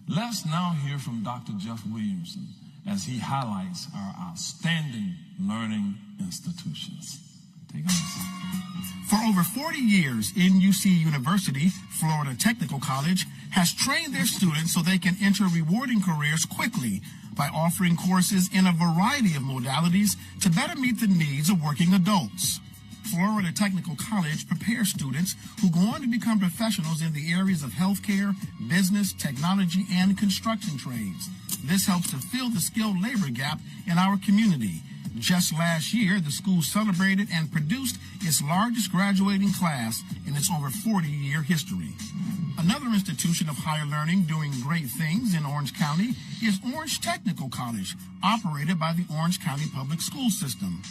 Let's now hear from Dr. Jeff Williamson as he highlights our outstanding learning institutions. Take it away. For over 40 years, NUC University, Florida Technical College, has trained their students so they can enter rewarding careers quickly by offering courses in a variety of modalities to better meet the needs of working adults. Florida Technical College prepares students who go on to become professionals in the areas of healthcare, business, technology, and construction trades. This helps to fill the skilled labor gap in our community. Just last year, the school celebrated and produced its largest graduating class in its over 40-year history. Another institution of higher learning doing great things in Orange County is Orange Technical College, operated by the Orange County Public School System.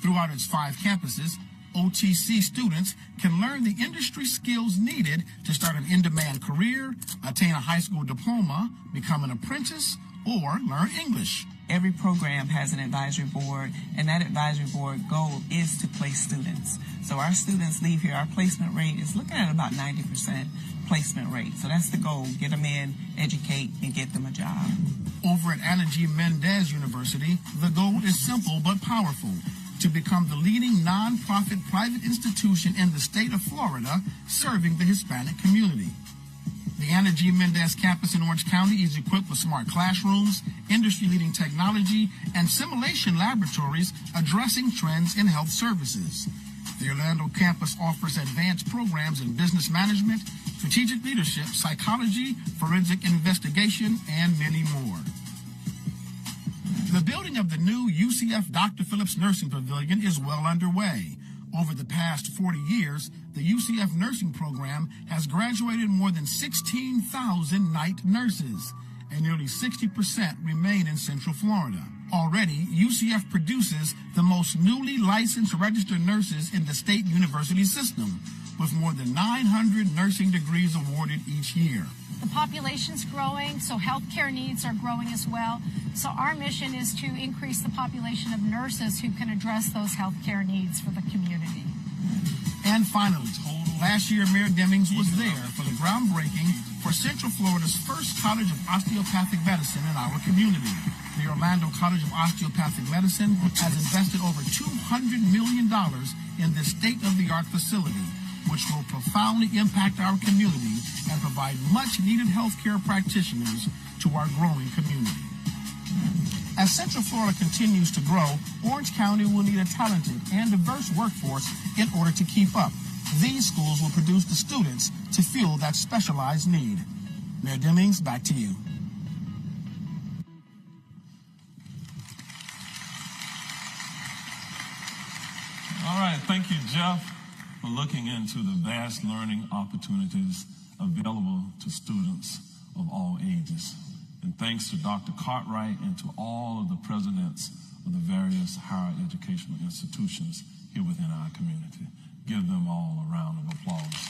Throughout its 5 campuses, OTC students can learn the industry skills needed to start an in-demand career, attain a high school diploma, become an apprentice, or learn English. Every program has an advisory board, and that advisory board goal is to place students. So our students leave here, our placement rate is looking at about 90% placement rate. So that's the goal, get them in, educate, and get them a job. Over at Ana G. Mendez University, the goal is simple but powerful: to become the leading nonprofit private institution in the state of Florida serving the Hispanic community. The Ana G. Mendez campus in Orange County is equipped with smart classrooms, industry-leading technology, and simulation laboratories addressing trends in health services. The Orlando campus offers advanced programs in business management, strategic leadership, psychology, forensic investigation, and many more. The building of the new UCF Dr. Phillips Nursing Pavilion is well underway. Over the past 40 years, the UCF nursing program has graduated more than 16,000 night nurses, and nearly 60% remain in Central Florida. Already, UCF produces the most newly licensed registered nurses in the state university system, with more than 900 nursing degrees awarded each year. The population's growing, so healthcare needs are growing as well. So our mission is to increase the population of nurses who can address those healthcare needs for the community. And finally, last year Mayor Demings was there for the groundbreaking for Central Florida's first College of Osteopathic Medicine in our community. The Orlando College of Osteopathic Medicine has invested over $200 million in this state-of-the-art facility, which will profoundly impact our community and provide much-needed healthcare practitioners to our growing community. As Central Florida continues to grow, Orange County will need a talented and diverse workforce in order to keep up. These schools will produce the students to fill that specialized need. Mayor Demings, back to you. All right, thank you, Jeff, for looking into the vast learning opportunities available to students of all ages. And thanks to Dr. Cartwright and to all of the presidents of the various higher educational institutions here within our community. Give them all a round of applause.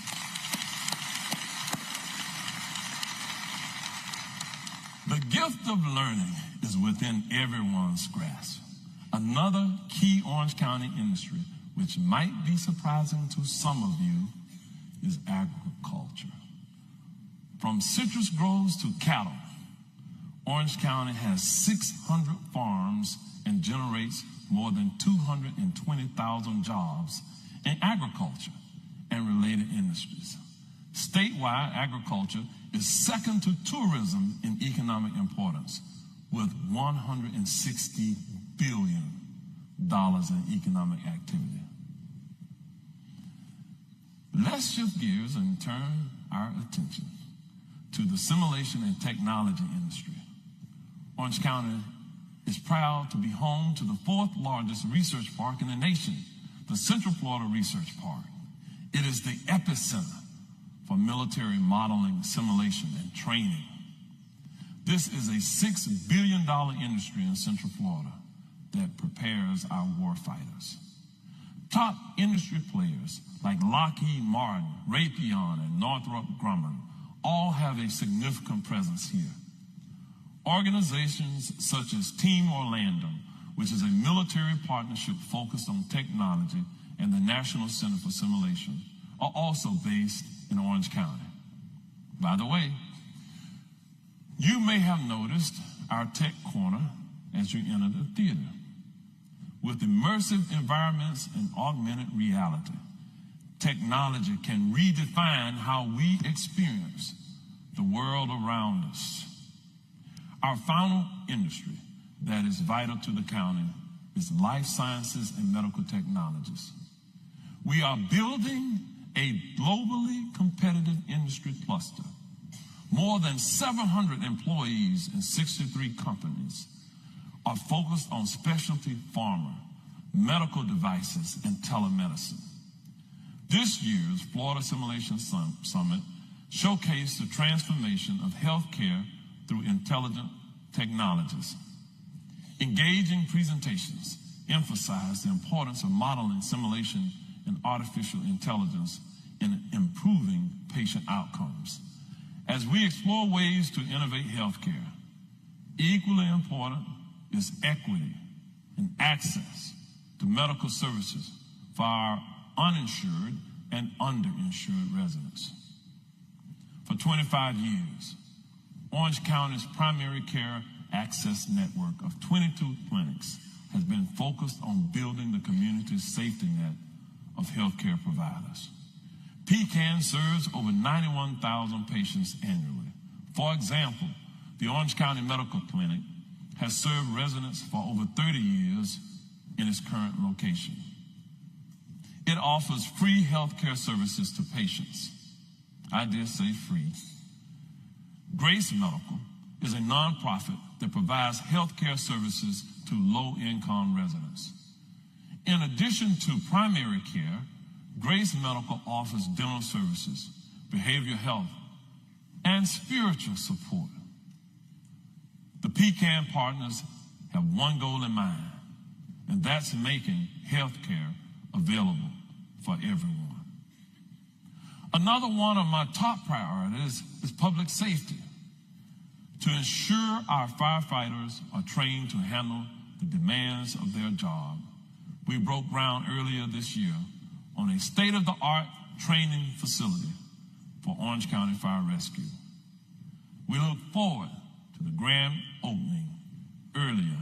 The gift of learning is within everyone's grasp. Another key Orange County industry, which might be surprising to some of you, is agriculture. From citrus groves to cattle, Orange County has 600 farms and generates more than 220,000 jobs in agriculture and related industries. Statewide, agriculture is second to tourism in economic importance, with $160 billion in economic activity. Let's shift gears and turn our attention to the simulation and technology industry. Orange County is proud to be home to the 4th largest research park in the nation, the Central Florida Research Park. It is the epicenter for military modeling, simulation, and training. This is a $6 billion industry in Central Florida that prepares our warfighters. Top industry players like Lockheed Martin, Raytheon, and Northrop Grumman all have a significant presence here. Organizations such as Team Orlando, which is a military partnership focused on technology and the National Center for Simulation are also based in Orange County. By the way, you may have noticed our tech corner as you enter the theater. With immersive environments and augmented reality, technology can redefine how we experience the world around us. Our final industry that is vital to the county is life sciences and medical technologies. We are building a globally competitive industry cluster. More than 700 employees in 63 companies are focused on specialty pharma, medical devices, and telemedicine. This year's Florida Simulation Summit showcased the transformation of healthcare through intelligent technologies. Engaging presentations emphasize the importance of modeling, simulation, and artificial intelligence in improving patient outcomes. As we explore ways to innovate healthcare, equally important is equity and access to medical services for our uninsured and underinsured residents. For 25 years, Orange County's primary care access network of 22 clinics has been focused on building the community's safety net of healthcare providers. PCAN serves over 91,000 patients annually. For example, the Orange County Medical Clinic has served residents for over 30 years in its current location. It offers free healthcare services to patients. I dare say free. Grace Medical is a nonprofit that provides healthcare services to low-income residents. In addition to primary care, Grace Medical offers dental services, behavioral health, and spiritual support. The PCAN partners have one goal in mind, and that's making healthcare available for everyone. Another one of my top priorities is public safety. To ensure our firefighters are trained to handle the demands of their job, we broke ground earlier this year on a state-of-the-art training facility for Orange County Fire Rescue. We look forward to the grand opening earlier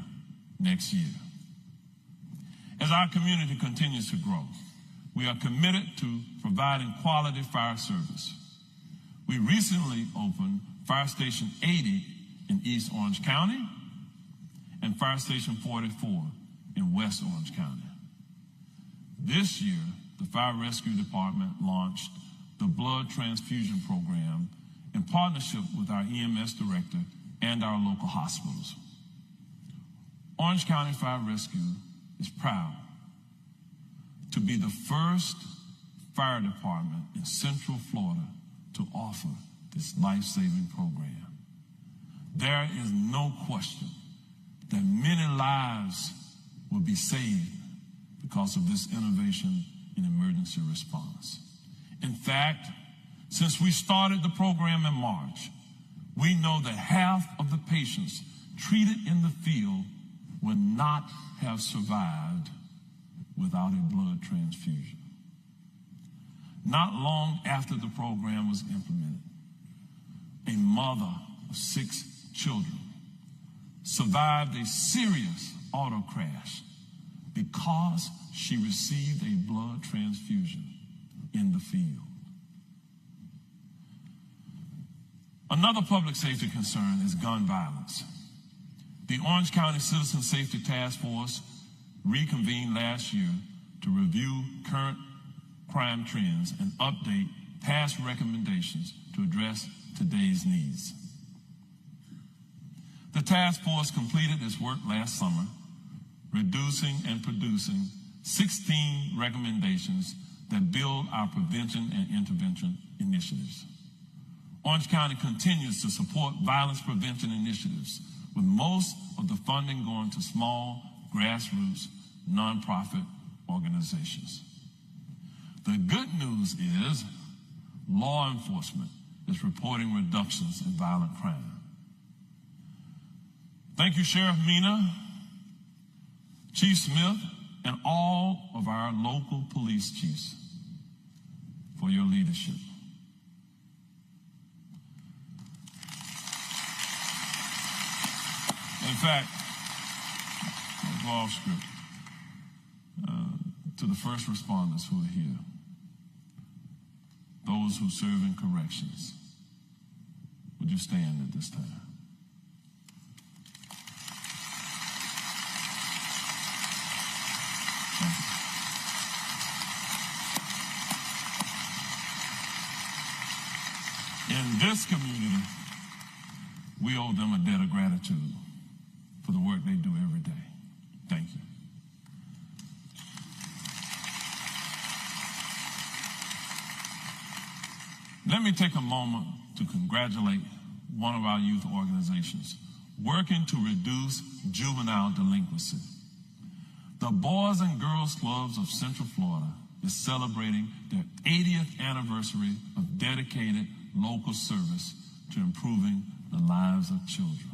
next year. As our community continues to grow, we are committed to providing quality fire service. We recently opened Fire Station 80 in East Orange County and Fire Station 44 in West Orange County. This year, the Fire Rescue Department launched the Blood Transfusion Program in partnership with our EMS director and our local hospitals. Orange County Fire Rescue is proud to be the first fire department in Central Florida to offer this life-saving program. There is no question that many lives will be saved because of this innovation in emergency response. In fact, since we started the program in March, we know that half of the patients treated in the field would not have survived without a blood transfusion. Not long after the program was implemented, a mother of 6 children survived a serious auto crash because she received a blood transfusion in the field. Another public safety concern is gun violence. The Orange County Citizen Safety Task Force reconvened last year to review current crime trends and update past recommendations to address today's needs. The task force completed its work last summer, reducing and producing 16 recommendations that build our prevention and intervention initiatives. Orange County continues to support violence prevention initiatives, with most of the funding going to small, grassroots, nonprofit organizations. The good news is law enforcement is reporting reductions in violent crime. Thank you, Sheriff Mina, Chief Smith, and all of our local police chiefs for your leadership. In fact, I'll go off script. To the first responders who are here, those who serve in corrections, would you stand at this time? In this community, we owe them a debt of gratitude for the work they do every day. Thank you. Let me take a moment to congratulate one of our youth organizations working to reduce juvenile delinquency. The Boys and Girls Clubs of Central Florida is celebrating their 80th anniversary of dedicated local service to improving the lives of children.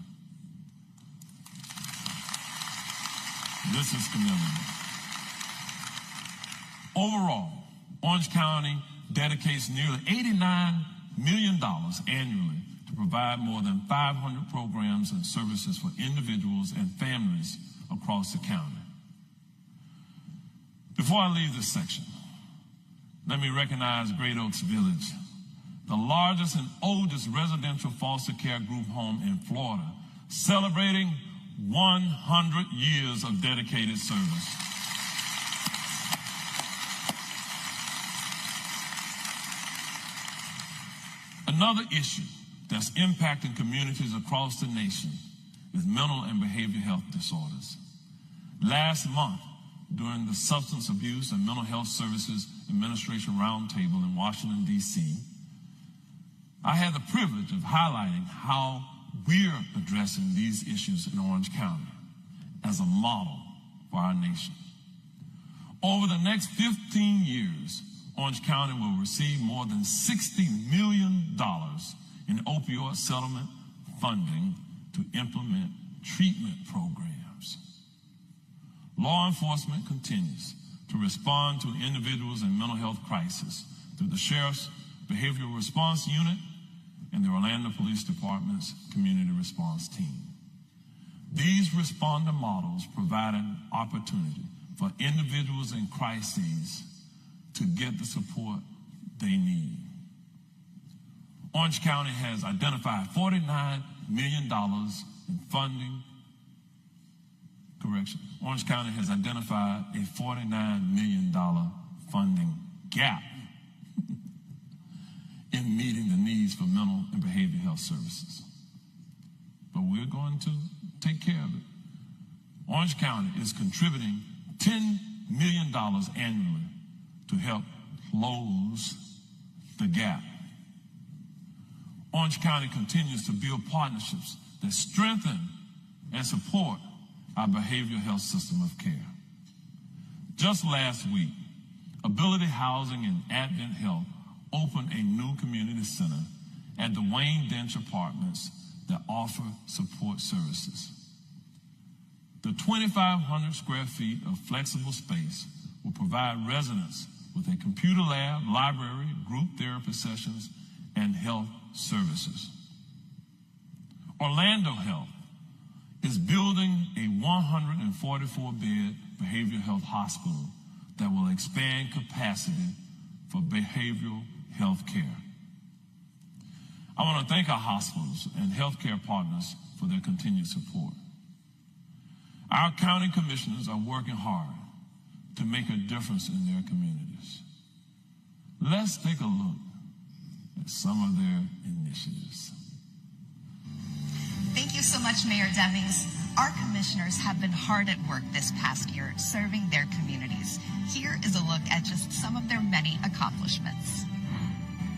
This is commendable. Overall, Orange County dedicates nearly $89 million annually to provide more than 500 programs and services for individuals and families across the county. Before I leave this section, let me recognize Great Oaks Village, the largest and oldest residential foster care group home in Florida, celebrating 100 years of dedicated service. Another issue that's impacting communities across the nation is mental and behavioral health disorders. Last month, during the Substance Abuse and Mental Health Services Administration Roundtable in Washington, D.C., I had the privilege of highlighting how we're addressing these issues in Orange County as a model for our nation. Over the next 15 years, Orange County will receive more than $60 million in opioid settlement funding to implement treatment programs. Law enforcement continues to respond to individuals in mental health crisis through the Sheriff's Behavioral Response Unit and the Orlando Police Department's Community Response Team. These responder models provide an opportunity for individuals in crises to get the support they need. Orange County has identified $49 million in funding. Correction. Orange County has identified a $49 million funding gap in meeting the needs for mental and behavioral health services. But we're going to take care of it. Orange County is contributing $10 million annually to help close the gap. Orange County continues to build partnerships that strengthen and support our behavioral health system of care. Just last week, Ability Housing and Advent Health opened a new community center at the Wayne Dench Apartments that offer support services. The 2,500 square feet of flexible space will provide residents with a computer lab, library, group therapy sessions, and health services. Orlando Health is building a 144-bed behavioral health hospital that will expand capacity for behavioral health care. I want to thank our hospitals and healthcare partners for their continued support. Our county commissioners are working hard to make a difference in their communities. Let's take a look at some of their initiatives. Thank you so much, Mayor Demings. Our commissioners have been hard at work this past year serving their communities. Here is a look at just some of their many accomplishments.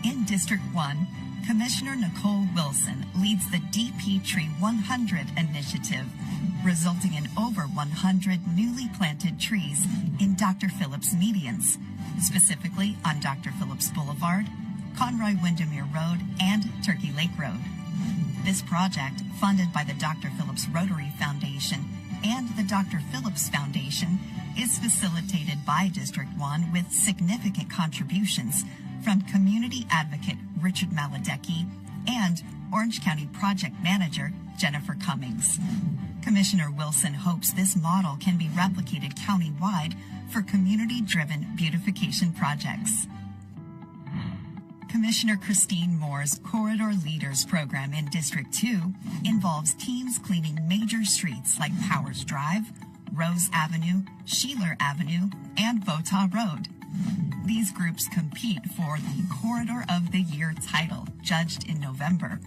In District 1, Commissioner Nicole Wilson leads the DP Tree 100 initiative, resulting in over 100 newly planted trees in Dr. Phillips medians, specifically on Dr. Phillips Boulevard, Conroy Windermere Road, and Turkey Lake Road. This project, funded by the Dr. Phillips Rotary Foundation and the Dr. Phillips Foundation, is facilitated by District 1 with significant contributions from community advocate Richard Maladecki and Orange County Project Manager Jennifer Cummings. Commissioner Wilson hopes this model can be replicated countywide for community-driven beautification projects. Commissioner Christine Moore's Corridor Leaders program in District 2 involves teams cleaning major streets like Powers Drive, Rose Avenue, Sheeler Avenue, and Votah Road. These groups compete for the Corridor of the Year title, judged in November,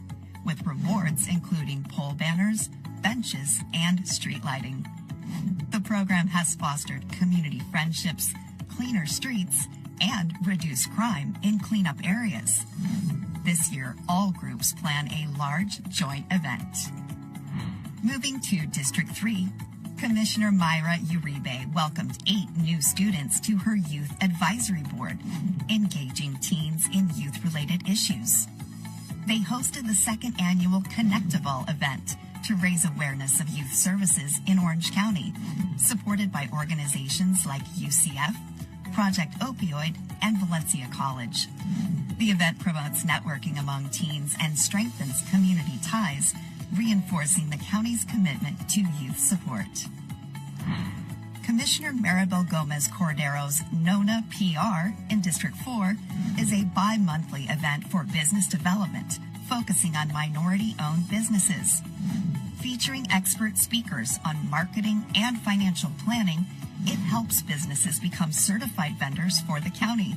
with rewards including pole banners, benches, and street lighting. The program has fostered community friendships, cleaner streets, and reduced crime in cleanup areas. This year, all groups plan a large joint event. Moving to District 3, Commissioner Myra Uribe welcomed 8 new students to her Youth Advisory Board, engaging teens in youth-related issues. They hosted the second annual Connectival event to raise awareness of youth services in Orange County, supported by organizations like UCF, Project Opioid, and Valencia College. The event promotes networking among teens and strengthens community ties, reinforcing the county's commitment to youth support. Commissioner Maribel Gomez Cordero's NONA PR in District 4 is a bi-monthly event for business development, focusing on minority-owned businesses. Featuring expert speakers on marketing and financial planning, it helps businesses become certified vendors for the county.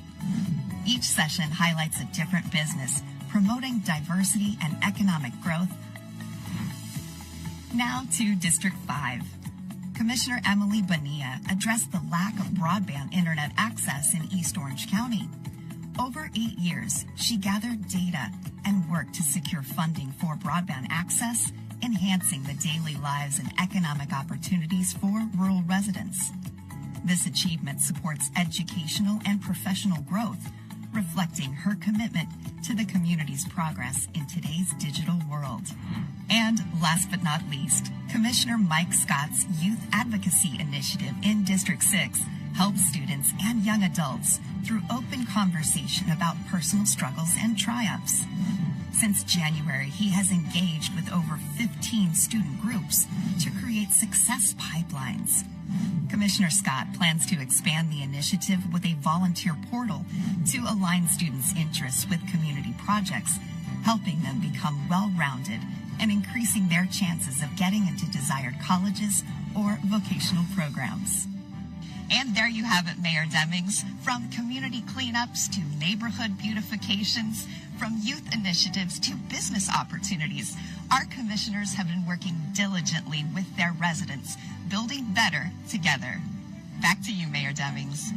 Each session highlights a different business, promoting diversity and economic growth. Now to District 5. Commissioner Emily Bonilla addressed the lack of broadband internet access in East Orange County. Over 8 years, she gathered data and worked to secure funding for broadband access, enhancing the daily lives and economic opportunities for rural residents. This achievement supports educational and professional growth, reflecting her commitment to the community's progress in today's digital world. And last but not least, Commissioner Mike Scott's Youth Advocacy Initiative in District 6 helps students and young adults through open conversation about personal struggles and triumphs. Since January, he has engaged with over 15 student groups to create success pipelines. Commissioner Scott plans to expand the initiative with a volunteer portal to align students' interests with community projects, helping them become well-rounded and increasing their chances of getting into desired colleges or vocational programs. And there you have it, Mayor Demings. From community cleanups to neighborhood beautifications, from youth initiatives to business opportunities, our commissioners have been working diligently with their residents, building better together. Back to you, Mayor Demings.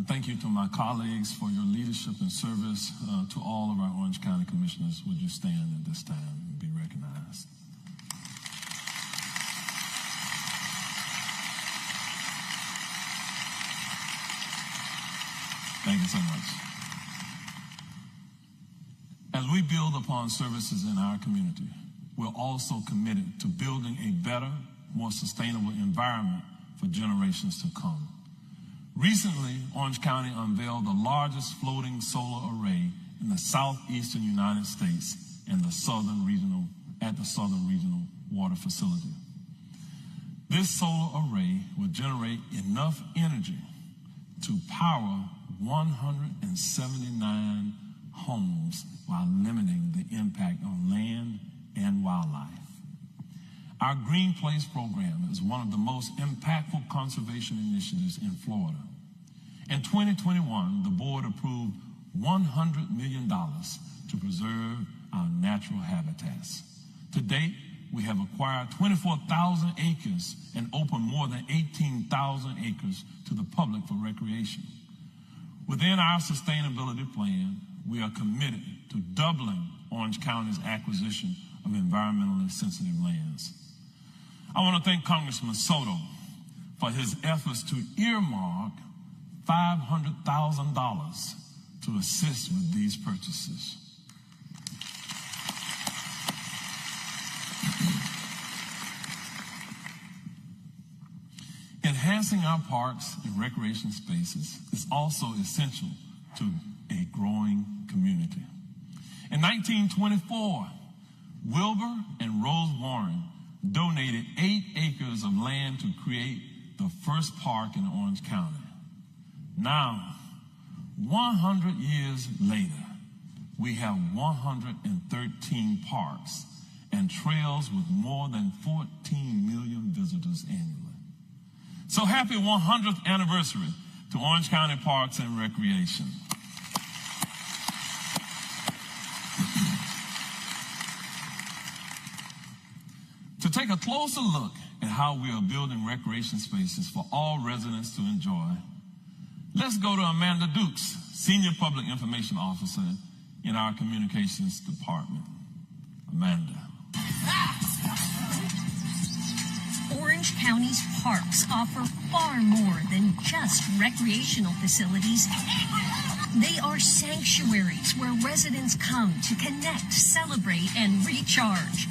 Thank you to my colleagues for your leadership and service. To all of our Orange County Commissioners, would you stand at this time and be recognized? Thank you so much. As we build upon services in our community, we're also committed to building a better, more sustainable environment for generations to come. Recently, Orange County unveiled the largest floating solar array in the southeastern United States and the Southern Regional Water Facility. This solar array will generate enough energy to power 179 homes while limiting the impact on land and wildlife. Our Green Place program is one of the most impactful conservation initiatives in Florida. In 2021, the board approved $100 million to preserve our natural habitats. To date, we have acquired 24,000 acres and opened more than 18,000 acres to the public for recreation. Within our sustainability plan, we are committed to doubling Orange County's acquisition of environmentally sensitive lands. I want to thank Congressman Soto for his efforts to earmark $500,000 to assist with these purchases. enhancing our parks and recreation spaces is also essential to a growing community. In 1924, Wilbur and Rose Warren donated 8 acres of land to create the first park in Orange County. Now, 100 years later, we have 113 parks and trails with more than 14 million visitors annually. So happy 100th anniversary to Orange County Parks and Recreation. To take a closer look at how we are building recreation spaces for all residents to enjoy, let's go to Amanda Dukes, Senior Public Information Officer in our Communications Department. Amanda. Orange County's parks offer far more than just recreational facilities. They are sanctuaries where residents come to connect, celebrate, and recharge.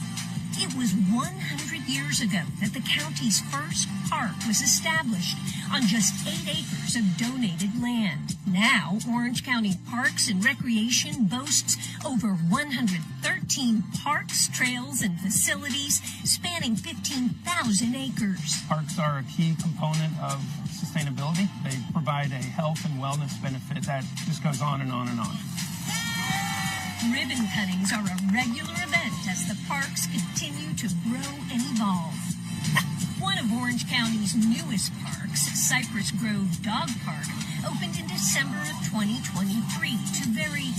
It was 100 years ago that the county's first park was established on just 8 acres of donated land. Now, Orange County Parks and Recreation boasts over 113 parks, trails, and facilities spanning 15,000 acres. Parks are a key component of sustainability. They provide a health and wellness benefit that just goes on and on and on. Ribbon cuttings are a regular event as the parks continue to grow and evolve. One of Orange County's newest parks, Cypress Grove Dog Park, opened in December of 2023 to very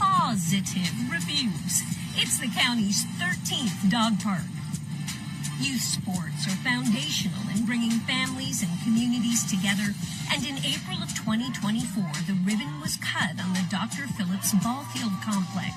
positive reviews. It's the county's 13th dog park. Youth sports are foundational in bringing families and communities together, and in April of 2024, the ribbon was cut on the Dr. Phillips Ballfield Complex.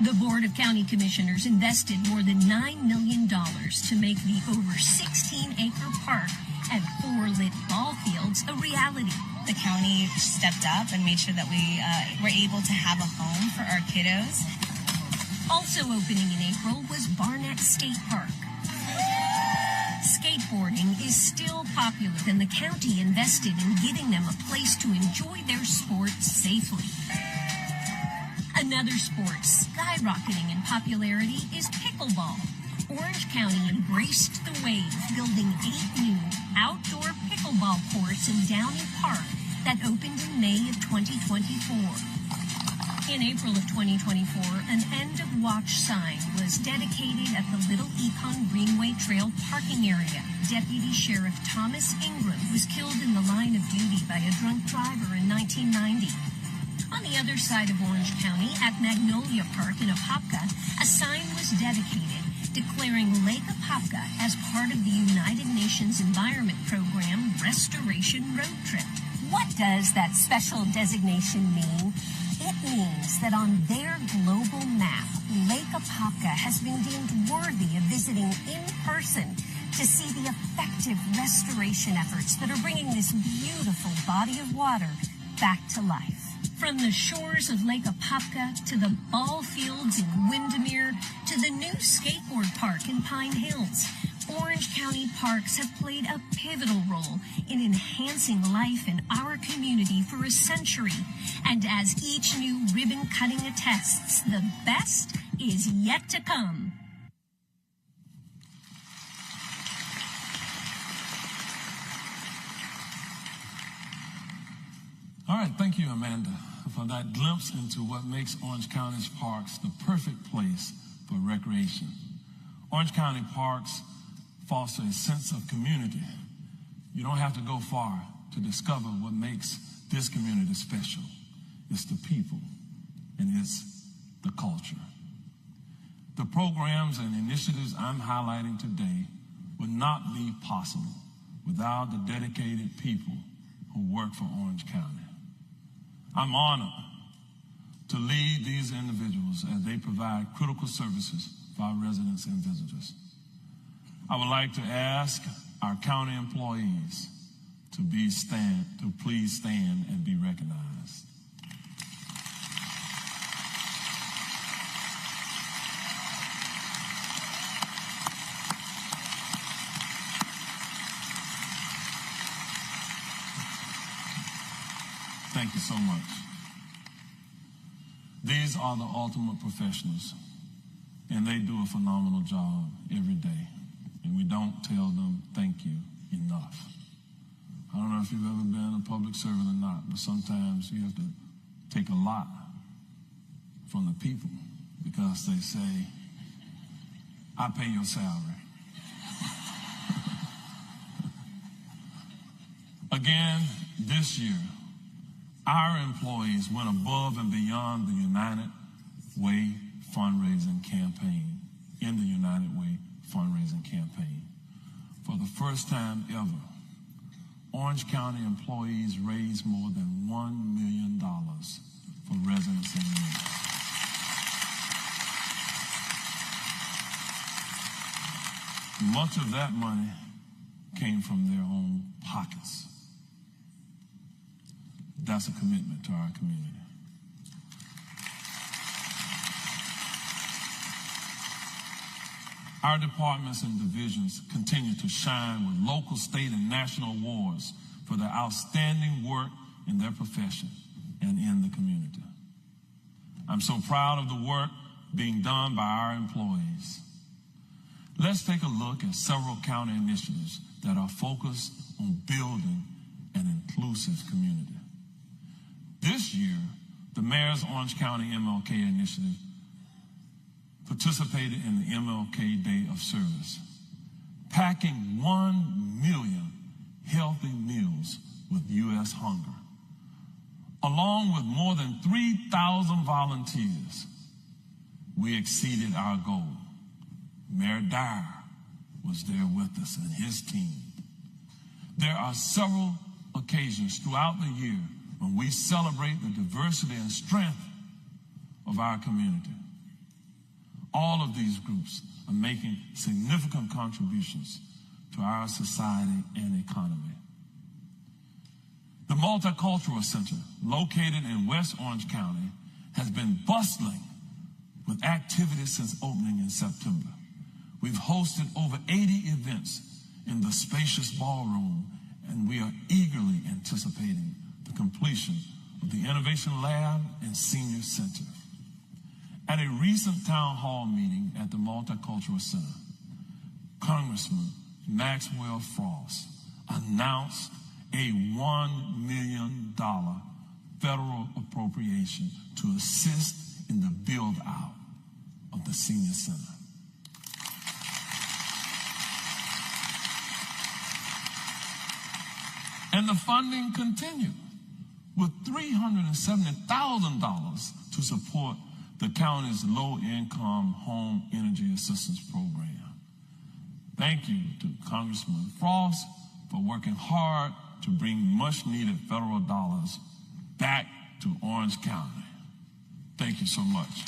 The Board of County Commissioners invested more than $9 million to make the over 16-acre park and 4 lit ball fields a reality. The county stepped up and made sure that we were able to have a home for our kiddos. Also opening in April was Barnett Skate Park. Skateboarding is still popular, and the county invested in giving them a place to enjoy their sports safely. Another sport skyrocketing in popularity is pickleball. Orange County embraced the wave, building 8 new outdoor pickleball courts in Downey Park that opened in May of 2024. In April of 2024, an end-of-watch sign was dedicated at the Little Econ Greenway Trail parking area. Deputy Sheriff Thomas Ingram was killed in the line of duty by a drunk driver in 1990. On the other side of Orange County, at Magnolia Park in Apopka, a sign was dedicated declaring Lake Apopka as part of the United Nations Environment Program Restoration Road Trip. What does that special designation mean? It means that on their global map, Lake Apopka has been deemed worthy of visiting in person to see the effective restoration efforts that are bringing this beautiful body of water back to life. From the shores of Lake Apopka to the ball fields in Windermere to the new skateboard park in Pine Hills, Orange County parks have played a pivotal role in enhancing life in our community for a century. And as each new ribbon cutting attests, the best is yet to come. All right, thank you, Amanda, for that glimpse into what makes Orange County's parks the perfect place for recreation. Orange County parks foster a sense of community. You don't have to go far to discover what makes this community special. It's the people, and it's the culture. The programs and initiatives I'm highlighting today would not be possible without the dedicated people who work for Orange County. I'm honored to lead these individuals as they provide critical services for our residents and visitors. I would like to ask our county employees to please stand and be recognized. Thank you so much. These are the ultimate professionals, and they do a phenomenal job every day, and we don't tell them thank you enough. I don't know if you've ever been a public servant or not, but sometimes you have to take a lot from the people because they say, I pay your salary. Again, this year, our employees went above and beyond the United Way fundraising campaign, in the United Way fundraising campaign. For the first time ever, Orange County employees raised more than $1 million for residents in need. Much of that money came from their own pockets. That's a commitment to our community. Our departments and divisions continue to shine with local, state, and national awards for their outstanding work in their profession and in the community. I'm so proud of the work being done by our employees. Let's take a look at several county initiatives that are focused on building an inclusive community. This year, the Mayor's Orange County MLK Initiative participated in the MLK Day of Service, packing 1 million healthy meals with U.S. hunger, along with more than 3,000 volunteers. We exceeded our goal. Mayor Dyer was there with us and his team. There are several occasions throughout the year when we celebrate the diversity and strength of our community. All of these groups are making significant contributions to our society and economy. The Multicultural Center, located in West Orange County, has been bustling with activities since opening in September. We've hosted over 80 events in the spacious ballroom, and we are eagerly anticipating the completion of the Innovation Lab and Senior Center. At a recent town hall meeting at the Multicultural Center, Congressman Maxwell Frost announced a $1 million federal appropriation to assist in the build-out of the Senior Center. And the funding continued with $370,000 to support the county's low-income home energy assistance program. Thank you to Congressman Frost for working hard to bring much-needed federal dollars back to Orange County. Thank you so much.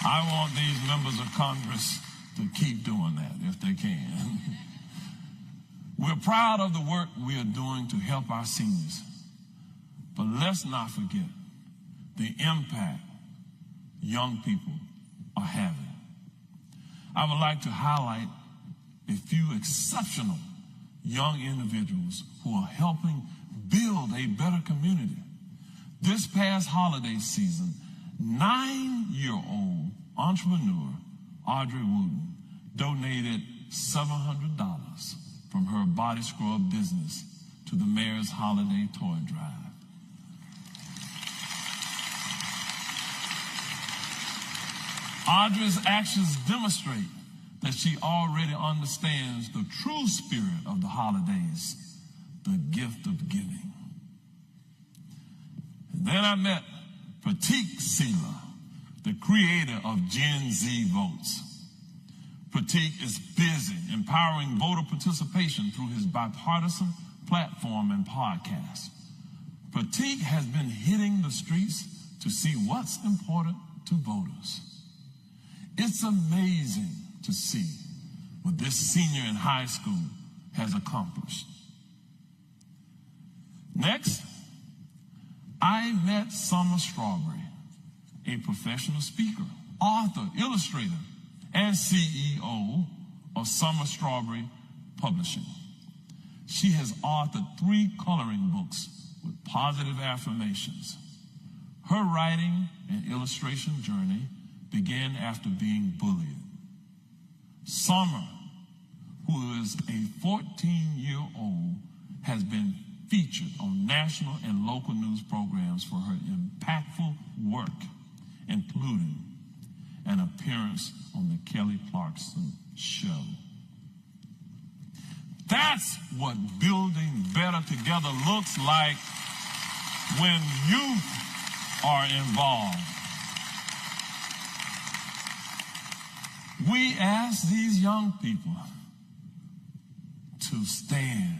I want these members of Congress to keep doing that if they can. We're proud of the work we are doing to help our seniors, but let's not forget the impact young people are having. I would like to highlight a few exceptional young individuals who are helping build a better community. This past holiday season, 9-year-old entrepreneur Audrey Wooten donated $700 from her body scrub business to the mayor's holiday toy drive. Audrey's actions demonstrate that she already understands the true spirit of the holidays, the gift of giving. And then I met Pratik Sela, the creator of Gen Z Votes. Pratik is busy empowering voter participation through his bipartisan platform and podcast. Pratik has been hitting the streets to see what's important to voters. It's amazing to see what this senior in high school has accomplished. Next, I met Summer Strawberry, a professional speaker, author, illustrator, and CEO of Summer Strawberry Publishing. She has authored 3 coloring books with positive affirmations. Her writing and illustration journey began after being bullied. Summer, who is a 14-year-old, has been featured on national and local news programs for her impactful work, including an appearance on the Kelly Clarkson Show. That's what building better together looks like when youth are involved. We ask these young people to stand.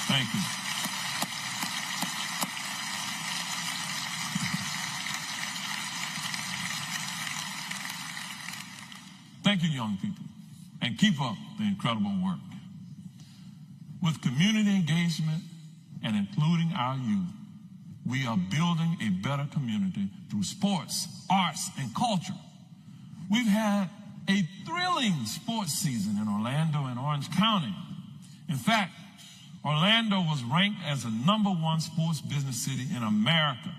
Thank you. Thank you, young people, and keep up the incredible work. With community engagement and including our youth, we are building a better community through sports, arts, and culture. We've had a thrilling sports season in Orlando and Orange County. In fact, Orlando was ranked as the #1 sports business city in America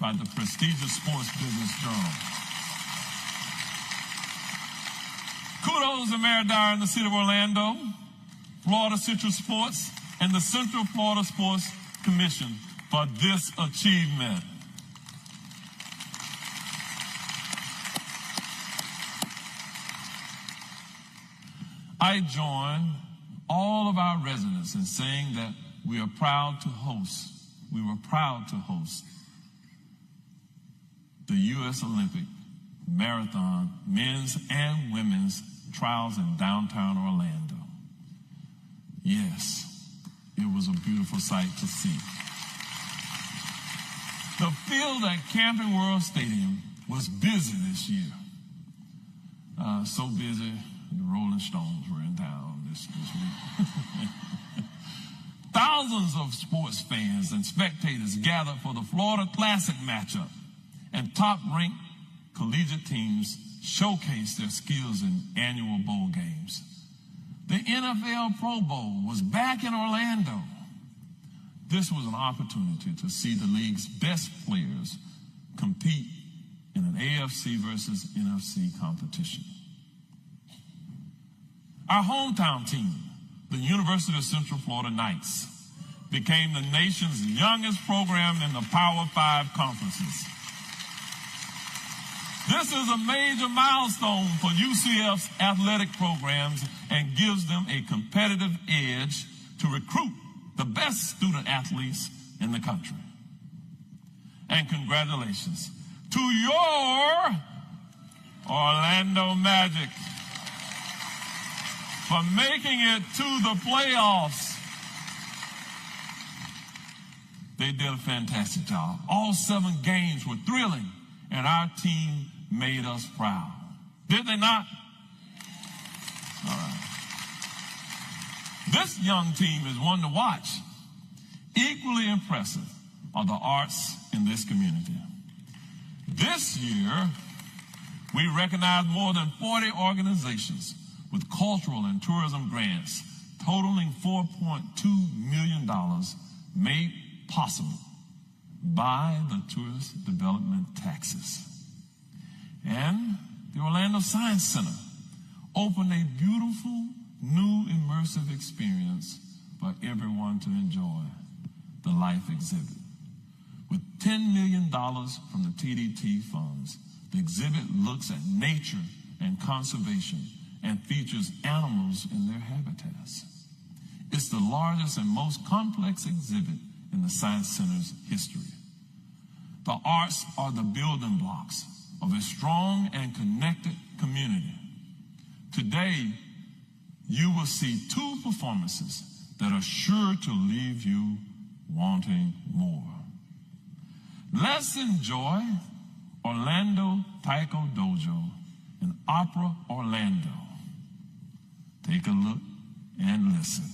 by the prestigious Sports Business Journal. Kudos to Mayor Dyer and the City of Orlando, Florida Central Sports, and the Central Florida Sports Commission for this achievement. I join all of our residents in saying that we were proud to host the U.S. Olympic Marathon men's and women's trials in downtown Orlando. Yes, it was a beautiful sight to see. The field at Camping World Stadium was busy this year. So busy, the Rolling Stones were in town this week. Thousands of sports fans and spectators gathered for the Florida Classic matchup, and top-ranked collegiate teams showcased their skills in annual bowl games. The NFL Pro Bowl was back in Orlando. This was an opportunity to see the league's best players compete in an AFC versus NFC competition. Our hometown team, the University of Central Florida Knights, became the nation's youngest program in the Power 5 conferences. This is a major milestone for UCF's athletic programs and gives them a competitive edge to recruit the best student athletes in the country. And congratulations to your Orlando Magic for making it to the playoffs. They did a fantastic job. All 7 games were thrilling, and our team made us proud. Did they not? All right. This young team is one to watch. Equally impressive are the arts in this community. This year, we recognized more than 40 organizations with cultural and tourism grants totaling $4.2 million made possible by the tourist development taxes. And the Orlando Science Center opened a beautiful new immersive experience for everyone to enjoy, the Life exhibit. With $10 million from the TDT funds, the exhibit looks at nature and conservation and features animals in their habitats. It's the largest and most complex exhibit in the Science Center's history. The arts are the building blocks of a strong and connected community. Today, you will see 2 performances that are sure to leave you wanting more. Let's enjoy Orlando Taiko Dojo and Opera Orlando. Take a look and listen.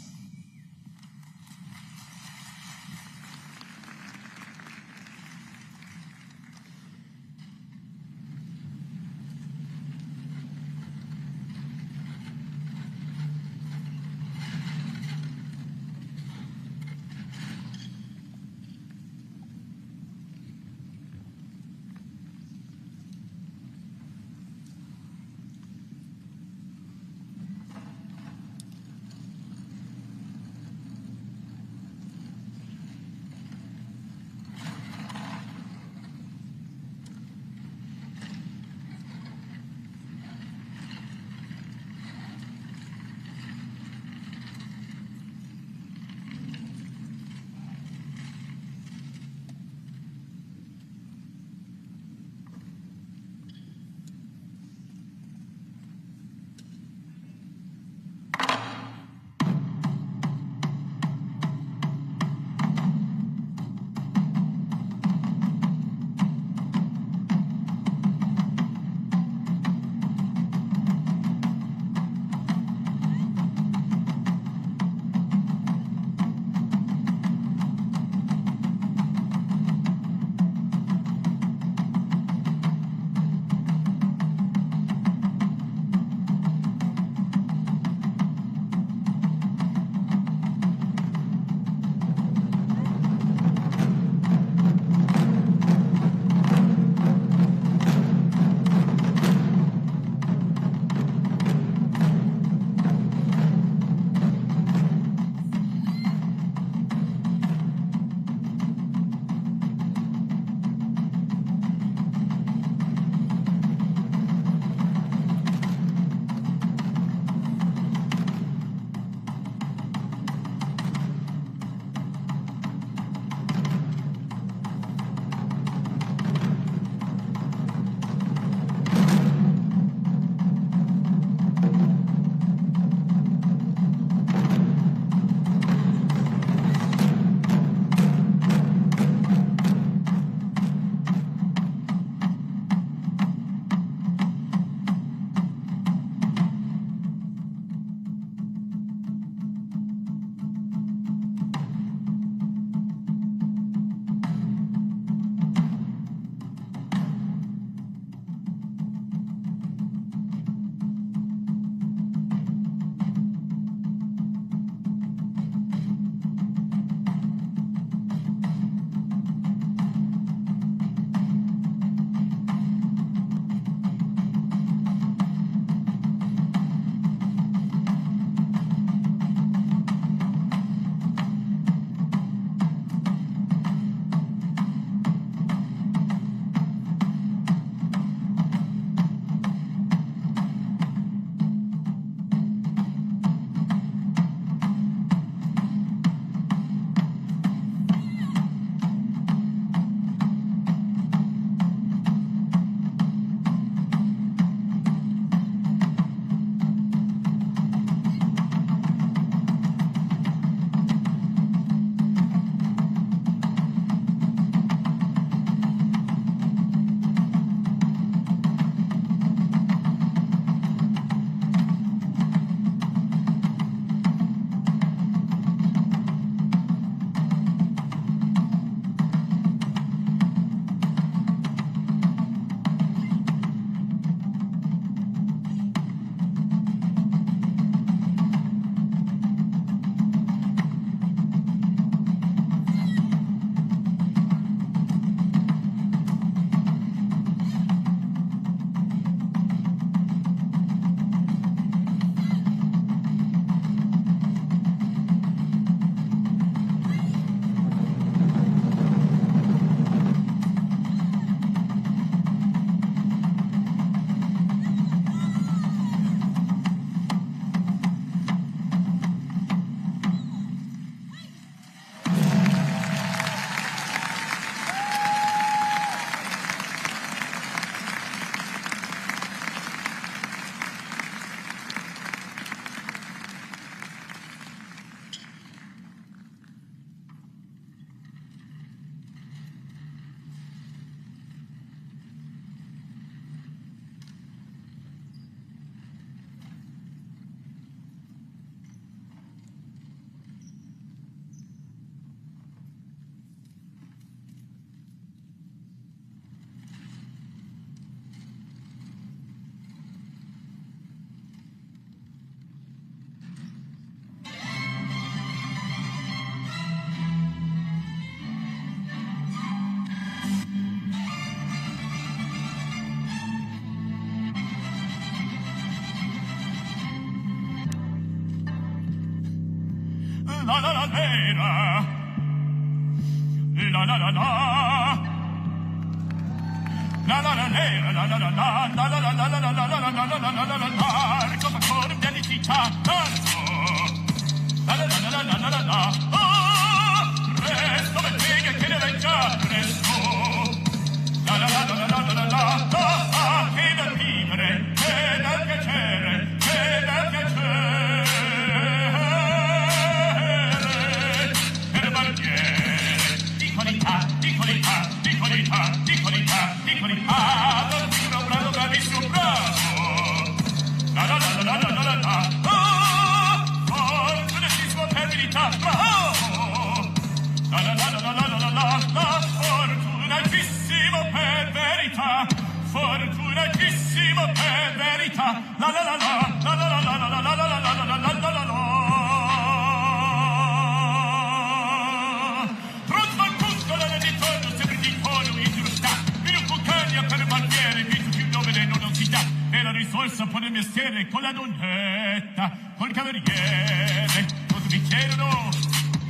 Con il mestiere, con la donnetta, col cameriere, tutti mi chiedono,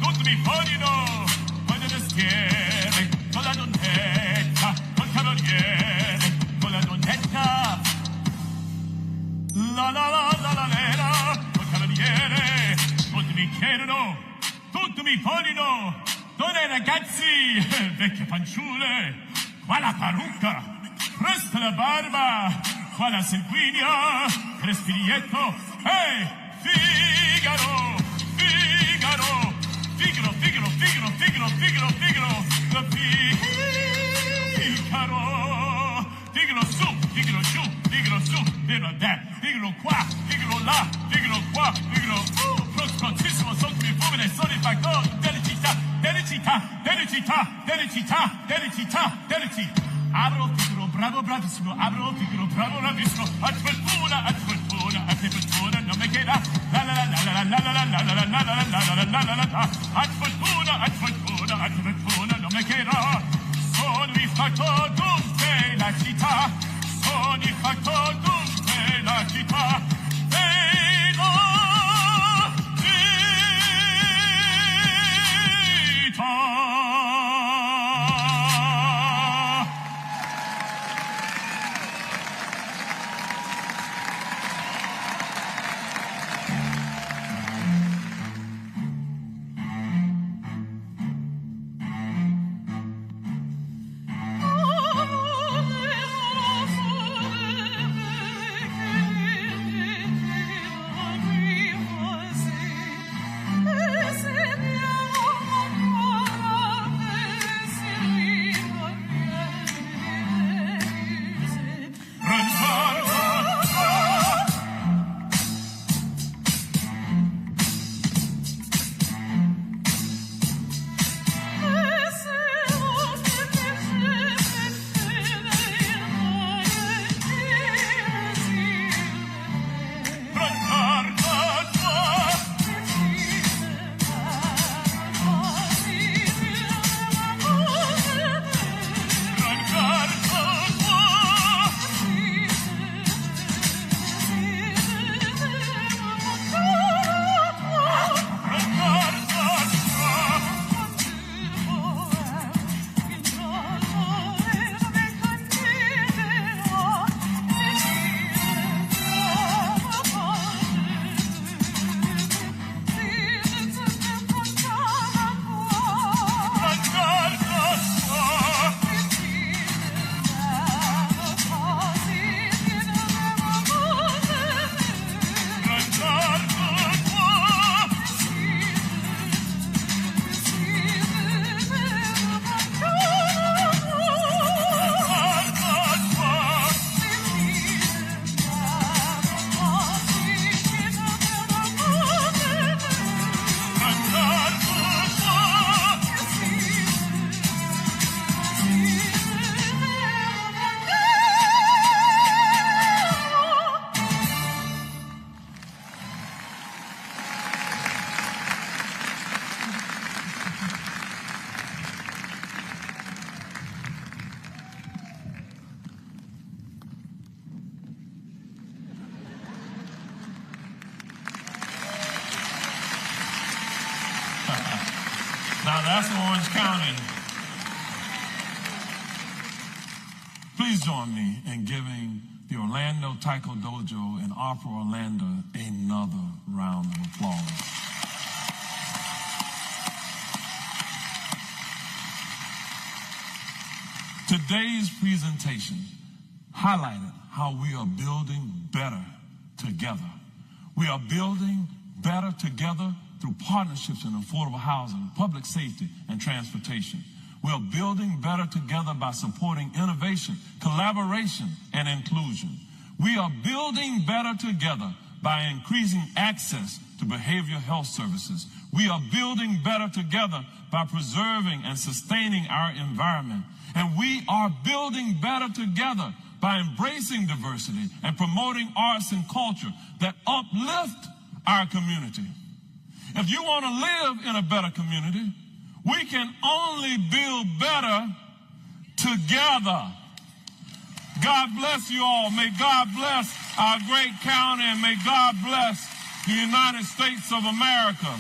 tutti mi vogliono, con il mestiere, con la donnetta, col cameriere, con la donnetta, la la la la la la, col cameriere, tutti mi chiedono, tutti mi vogliono, donne e ragazzi, vecchie fanciulle, qua la parrucca, presto la barba, qua la sanguigna, Crespilietto, Figaro, Figaro, Figaro, Figaro, Figaro, Figaro, Figaro, Figaro, Figaro, Figaro su, Figaro giù, Figaro su, Figaro da, Figaro qua, Figaro là, Figaro qua, Figaro, prontissimo, sono come fumine, sono il factor delle città, delle città, delle città, delle città, delle città, delle città. Abro, Figaro, bravo, bravissimo, abro, Figaro, bravo, bravissimo, a te fortuna, non mi chieda, la la la la la la la la la la la la la la la la la, a te fortuna, non mi chieda, sono il fattore dunque la città, sono il fattore dunque la città, vedo città. Free. That's Orange County. Please join me in giving the Orlando Taiko Dojo and Opera Orlando another round of applause. Today's presentation highlighted how we are building better together. We are building better together through partnerships in affordable housing, public safety, and transportation. We are building better together by supporting innovation, collaboration, and inclusion. We are building better together by increasing access to behavioral health services. We are building better together by preserving and sustaining our environment. And we are building better together by embracing diversity and promoting arts and culture that uplift our community. If you want to live in a better community, we can only build better together. God bless you all. May God bless our great county, and may God bless the United States of America.